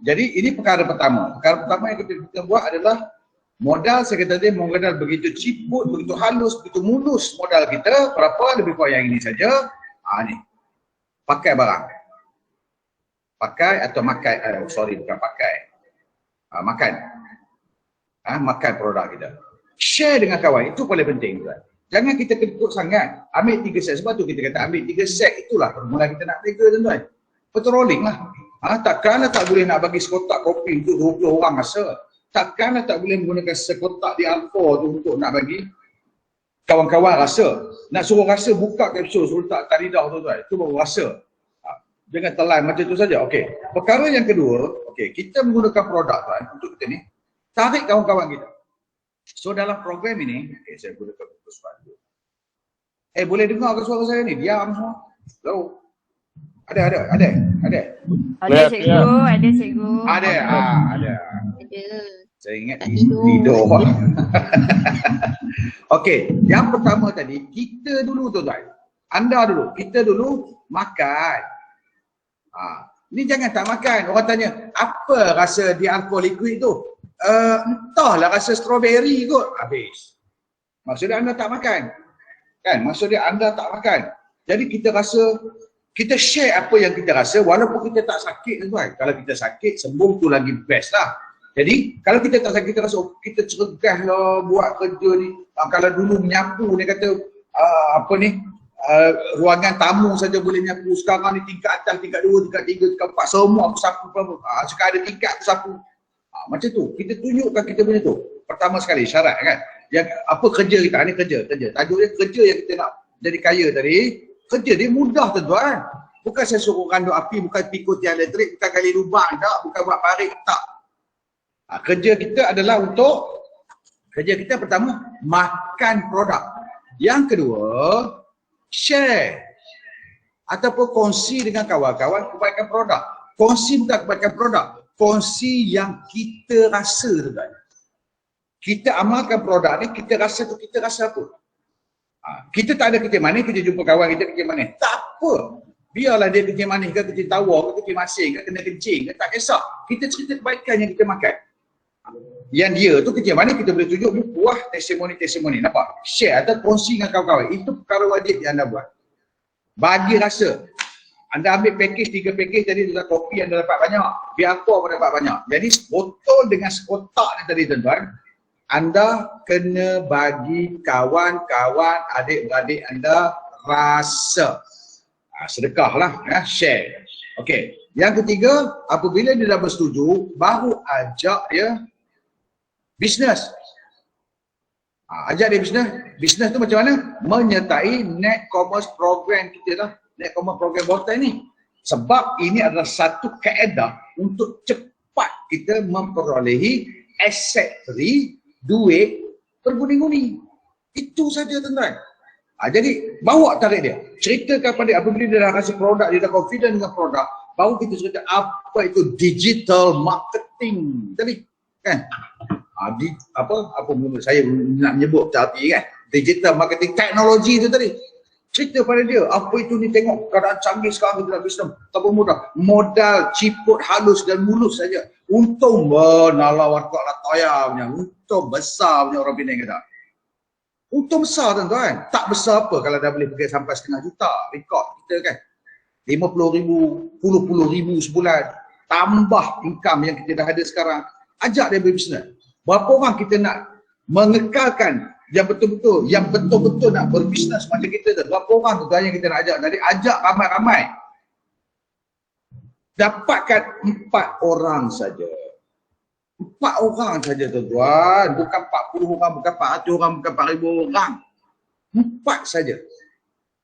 Jadi ini perkara pertama. Perkara pertama yang kita buat adalah modal, saya kata tadi modal begitu ciput, begitu halus, begitu mulus modal kita. Berapa lebih kurang yang ini saja. Ni. Pakai barang. Pakai atau makan, bukan pakai. Makan. Makan produk kita. Share dengan kawan, itu paling penting tuan. Jangan kita kekut sangat. Ambil 3 set. Sebab tu kita kata ambil 3 set, itulah permula kita nak berniaga tuan-tuan. Petrolling lah. Takkanlah tak boleh nak bagi sekotak kopi untuk 20 orang rasa. Takkanlah tak boleh menggunakan sekotak di Alfa tu untuk nak bagi kawan-kawan rasa. Nak suruh rasa buka kapsul, suruh tak taridah tu tuan. Itu baru rasa. Jangan telan macam tu saja. Okey. Perkara yang kedua, okey, kita menggunakan produk tuan untuk kita ni tarik kawan-kawan kita. So dalam program ini, okey, saya gunakan suara. Boleh dengar ke suara saya ni? Diam semua. Hello. Ada. Ada cikgu. Ada. Ada. Saya ingat tidur. Okey, yang pertama tadi, kita dulu tuan-tuan. Anda dulu, kita dulu makan. Ni jangan tak makan. Orang tanya, apa rasa di alkohol liquid tu? Entahlah rasa strawberry kot. Habis. Maksudnya anda tak makan. Kan? Maksudnya anda tak makan. Jadi kita rasa, kita share apa yang kita rasa walaupun kita tak sakit tuan. Kalau kita sakit, sembuh tu lagi best lah. Jadi kalau kita tak sakit, kita rasa kita cergah lah buat kerja ni. Kalau dulu menyapu ni kata ruangan tamu saja boleh menyapu. Sekarang ni tingkat atas, tingkat 2, tingkat 3, tingkat 4 semua aku sapu. Sekarang ada tingkat aku sapu. Macam tu, kita tunjukkan kita punya tu. Pertama sekali syarat kan. Yang apa kerja kita, ni kerja. Tajuk dia kerja yang kita nak jadi kaya tadi. Kerja dia mudah tuan-tuan. Bukan saya suruh randuk api, bukan pikul tiang elektrik, bukan gali lubang tak, bukan buat parit tak. Kerja kita adalah untuk, kerja kita pertama, makan produk. Yang kedua, share. Ataupun kongsi dengan kawan-kawan kebaikan produk. Kongsi bukan kebaikan produk. Kongsi yang kita rasa tuan. Kita amalkan produk ni, kita rasa tu, kita rasa apa? Kita tak ada kerja manis, kita jumpa kawan kita kerja manis. Tak apa. Biarlah dia kerja manis ke, kerja tawar ke, kerja masing ke, kena kencing ke, tak kisah. Kita cerita kebaikan yang kita makan. Yang dia tu kerja manis, kita boleh tunjuk buah testimoni. Nampak? Share atau kongsi dengan kawan-kawan. Itu perkara wajib yang anda buat. Bagi rasa. Anda ambil package, 3 package tadi, tu kopi anda dapat banyak. Biar apa pun dapat banyak. Jadi botol dengan sekotak ni tadi tuan-tuan. Anda kena bagi kawan-kawan, adik-beradik anda rasa. Sedekahlah, share. Okey. Yang ketiga, apabila dia dah bersetuju, baru ajak dia bisnes. Ajak dia bisnes, Bisnes tu macam mana? Menyertai net commerce program kita lah. Net commerce program Botai ni. Sebab ini adalah satu kaedah untuk cepat kita memperolehi aset free, duit berguning-guning. Itu saja tuan-tuan. Jadi bawa tarik dia. Ceritakan pada apabila dia dah rasa produk, dia dah confident dengan produk, baru kita cerita apa itu digital marketing tadi. Kan? Apa menurut saya nak menyebut tadi kan? Digital marketing teknologi itu tadi. Cerita pada dia, apa itu ni, tengok keadaan canggih sekarang dalam bisnes, tak mudah. Modal ciput halus dan mulus saja. Untung menala warga lah toya punya, untung besar punya orang Penang kata. Untung besar tuan-tuan. Tak besar apa kalau dah boleh pergi sampai 500,000 rekod kita kan. 50,000, puluh ribu sebulan. Tambah income yang kita dah ada sekarang. Ajak dia berbisnes. Berapa orang kita nak mengekalkan yang betul-betul nak berbisnes macam kita tu. Berapa orang tu yang kita nak ajak. Jadi ajak ramai-ramai. Dapatkan 4 orang saja. 4 orang saja tuan-tuan. Bukan 40 orang, bukan 400 orang, bukan 4,000 orang. 4 saja.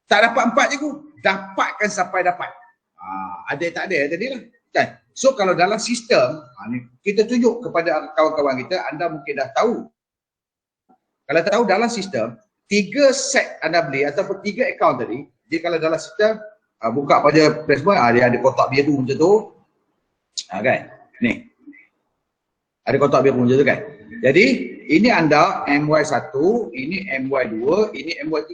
Tak dapat 4 je ku. Dapatkan sampai dapat. Ada tak ada tadi lah. Kan? So kalau dalam sistem, kita tunjuk kepada kawan-kawan kita, anda mungkin dah tahu. Kalau tahu dalam sistem, 3 set anda beli ataupun 3 akaun tadi, jadi kalau dalam sistem, buka pada Facebook, dia ada kotak biru macam tu. Kan? Ni. Ada kotak biru macam tu kan? Jadi, ini anda MY1, ini MY2, ini MY3.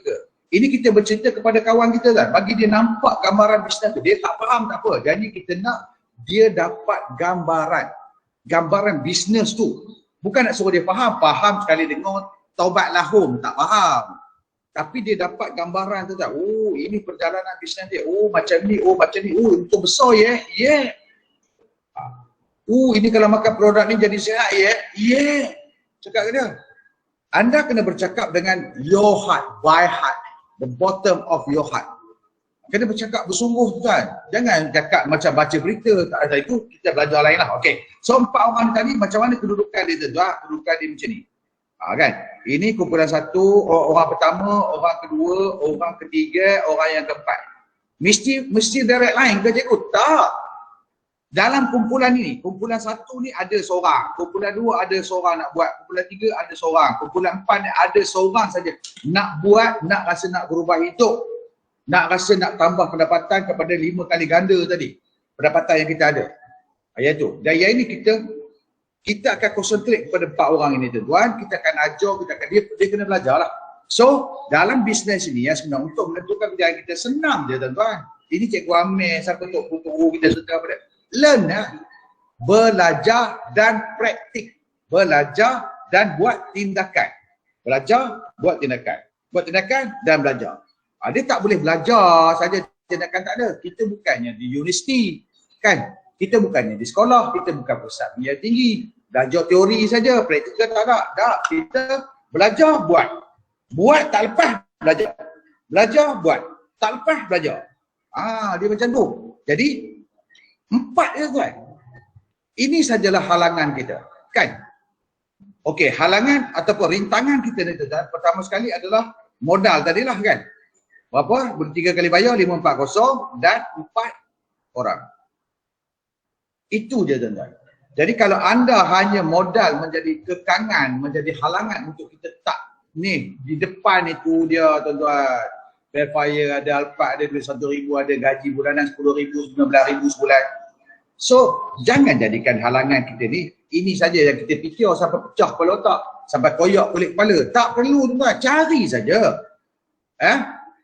Ini kita bercerita kepada kawan kita kan, bagi dia nampak gambaran bisnes tu. Dia tak faham tak apa. Jadi kita nak dia dapat gambaran bisnes tu. Bukan nak suruh dia faham sekali dengar taubatlah home, tak faham. Tapi dia dapat gambaran tu tak. Oh, ini perjalanan bisnes dia. Oh, macam ni, oh macam ni. Oh, untuk besar ya. Yeah. Ini kalau makan produk ni jadi sihat ya. Yeah. Cakap ke dia. Anda kena bercakap dengan your heart, by heart. The bottom of your heart. Kena bercakap bersungguh kan. Jangan cakap macam baca berita. Tak ada itu, kita belajar lain lah. Okay. So 4 orang tadi macam mana kedudukan dia tu? Kedudukan dia macam ni. Kan? Ini kumpulan 1, orang pertama, orang kedua, orang ketiga, orang yang keempat. Mesti direct line ke cikgu? Tak. Dalam kumpulan ini, kumpulan 1 ni ada seorang, kumpulan 2 ada seorang nak buat, kumpulan 3 ada seorang, kumpulan 4 ni ada seorang saja nak buat, nak rasa nak berubah hidup, nak rasa nak tambah pendapatan kepada 5 kali ganda tadi, pendapatan yang kita ada. Ayat tu. Dan yang ini kita akan konsentrate kepada 4 orang ini tuan. Kita akan ajar, dia kena belajar lah. So, dalam bisnes ini yang sebenarnya untuk menentukan kerjaan kita senang je tuan-tuan. Ini Cikgu Amir, siapa tok kita serta pada. Learn lah. Belajar dan praktik. Belajar dan buat tindakan. Belajar, buat tindakan. Buat tindakan dan belajar. Dia tak boleh belajar saja, tindakan tak ada. Kita bukannya di universiti. Kan? Kita bukannya di sekolah. Kita bukan pusat pendidikan tinggi. Belajar teori saja, praktikal tak ada. Tak. Kita belajar, buat. Buat tak lepas, belajar. Belajar, buat. Tak lepas, belajar. Dia macam tu. Jadi, 4 je tuan. Ini sajalah halangan kita. Kan? Okey, halangan ataupun rintangan kita ni tuan. Pertama sekali adalah modal tadilah kan. Berapa? 3 kali bayar, 540 dan 4 orang. Itu je tuan-tuan. Jadi kalau anda hanya modal menjadi kekangan, menjadi halangan untuk kita tak ni di depan itu dia tuan-tuan. Fairfire ada Alphard ada duit 1,000, ada gaji bulanan 10,000, 19,000 sebulan. So jangan jadikan halangan kita ni ini saja yang kita fikir sampai pecah kepala otak, sampai koyak kulit kepala. Tak perlu tuan-tuan, cari saja.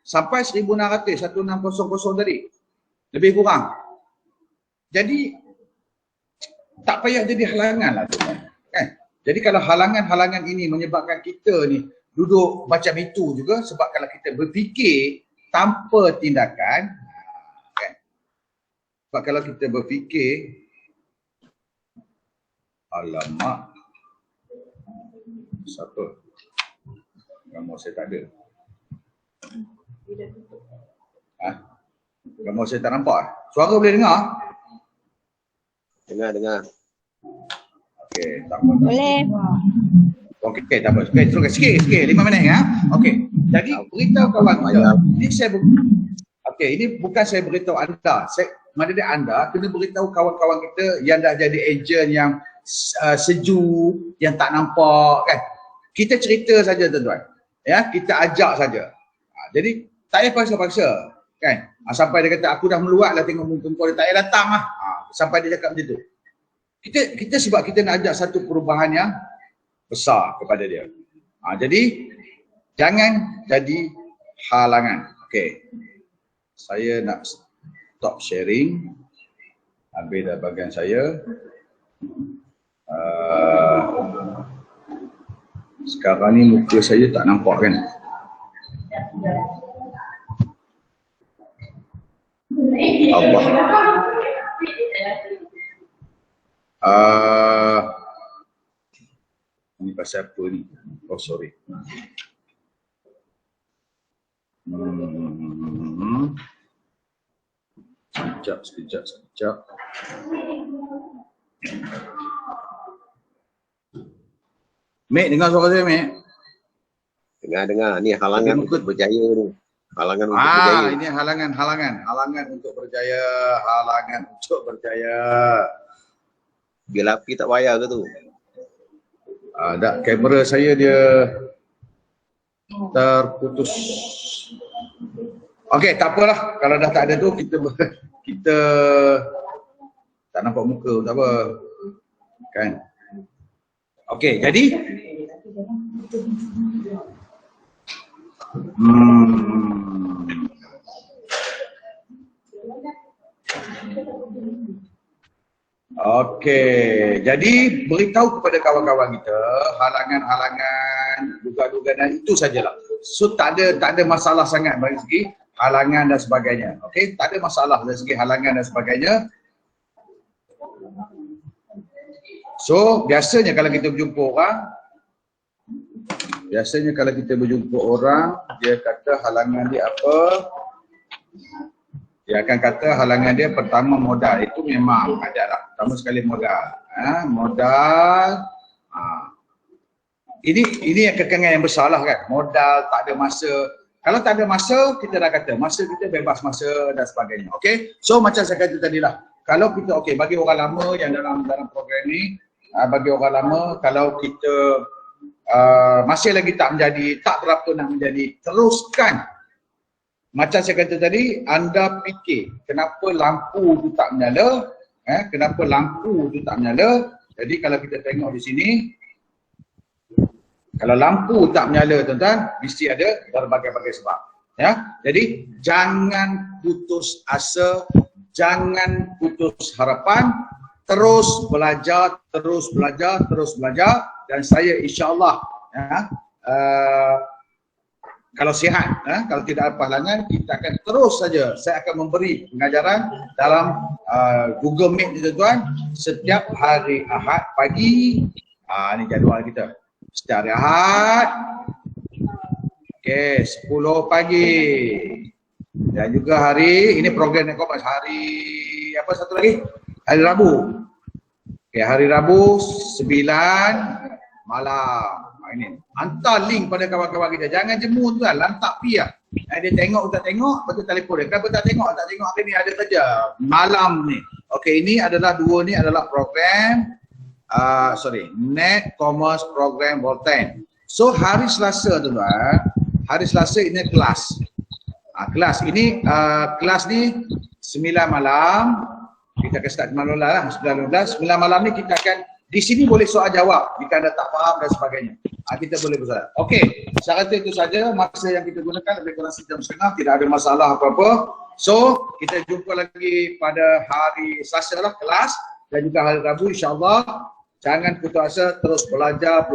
Sampai 1,600, 1,600 tadi. Lebih kurang. Jadi tak payah jadi halangan lah tuan. Jadi kalau halangan-halangan ini menyebabkan kita ni duduk macam itu juga, sebab kalau kita berfikir tanpa tindakan, sebab kalau kita berfikir, alamak, siapa? Gambar saya tak ada. Gambar saya tak nampak. Suara boleh dengar? Dengar. Okey, tak apa. Boleh. Okey, tak apa. Okey, teruskan sikit, 5 minit ya. Okey. Jadi beritahu kawan kita. Okey, ini bukan saya beritahu anda. Maknanya anda kena beritahu kawan-kawan kita yang dah jadi ejen yang sejuk, yang tak nampak kan. Kita cerita saja tuan-tuan. Ya, kita ajak saja. Jadi tak payah paksa-paksa kan. Sampai dia kata aku dah meluat lah tengok muka kau, dia tak payah datang lah. Sampai dia cakap macam tu. Kita sebab kita nak ajak satu perubahan yang besar kepada dia. Jadi jangan jadi halangan. Okey. Saya nak stop sharing. Habis dah bahagian saya. Sekarang ni muka saya tak nampak kan? Allah. Ini pasal apa ni? Oh sorry. Sekejap. Mek, dengar suara saya, Mek? Dengar. Ni halangan untuk berjaya ni. Halangan untuk berjaya. Ini halangan untuk berjaya. Bil api tak payah ke tu? Tak, kamera saya dia terputus. Okey, tak apalah. Kalau dah tak ada tu kita tak nampak muka, tak apa. Kan? Okey, jadi Okey, jadi beritahu kepada kawan-kawan kita halangan-halangan, duga-dugaan itu sajalah. So tak ada masalah sangat dari segi halangan dan sebagainya. Okey, tak ada masalah dari segi halangan dan sebagainya. So biasanya kalau kita berjumpa orang, dia kata halangan dia apa? Dia akan kata halangan dia pertama modal. Itu memang ada lah. Pertama sekali modal. Modal. Ini yang kekangan yang besar lah kan. Modal, tak ada masa. Kalau tak ada masa, kita dah kata masa kita bebas masa dan sebagainya. Okay. So macam saya kata tadi lah. Kalau kita, bagi orang lama yang dalam program ni, bagi orang lama, kalau kita masih lagi tak berapa nak menjadi, teruskan. Macam saya kata tadi, anda fikir kenapa lampu tu tak menyala, Jadi kalau kita tengok di sini, kalau lampu tak menyala tuan-tuan, mesti ada berbagai-bagai sebab. Ya, jadi jangan putus asa, jangan putus harapan, terus belajar, dan saya insya-Allah kalau sihat, kalau tidak ada halangan, kita akan terus saja. Saya akan memberi pengajaran dalam Google Meet tuan-tuan setiap hari Ahad pagi. Ini jadual kita. Setiap hari Ahad. Okey, 10 pagi. Dan juga hari, ini program yang kompas, hari apa satu lagi? Hari Rabu. Okey, hari Rabu 9 malam. Ini hantar link pada kawan-kawan kita. Jangan jemu tuan, lantak pi lah. Dia tengok tak tengok, betul telefon dia. Kenapa tak tengok hari ni ada saja malam ni. Okey, ini adalah ni adalah program Net Commerce Program Volten. So hari Selasa tuan-tuan, hari Selasa ini kelas. Kelas ini kelas ni 9 malam. Kita akan start malam lah 9 malam ni kita akan di sini boleh soal jawab jika anda tak faham dan sebagainya. Kita boleh bersoal. Okey, saya kata itu saja masa yang kita gunakan lebih kurang 1 jam setengah, tidak ada masalah apa-apa. So, kita jumpa lagi pada hari Selasa lah kelas dan juga hari Rabu insya-Allah. Jangan putus asa, terus belajar.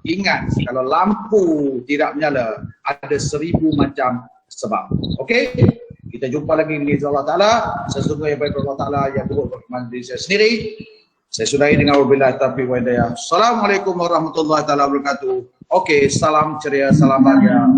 Ingat, kalau lampu tidak menyala, ada 1000 macam sebab. Okey? Kita jumpa lagi insya-Allah taala. Sesungguhnya baik Allah taala yang buruk berkenan diri saya sendiri. Saya sudahi dengan wabillahi taufiq wa hidayah. Assalamualaikum warahmatullahi wabarakatuh. Okey, salam ceria, salam bahagia.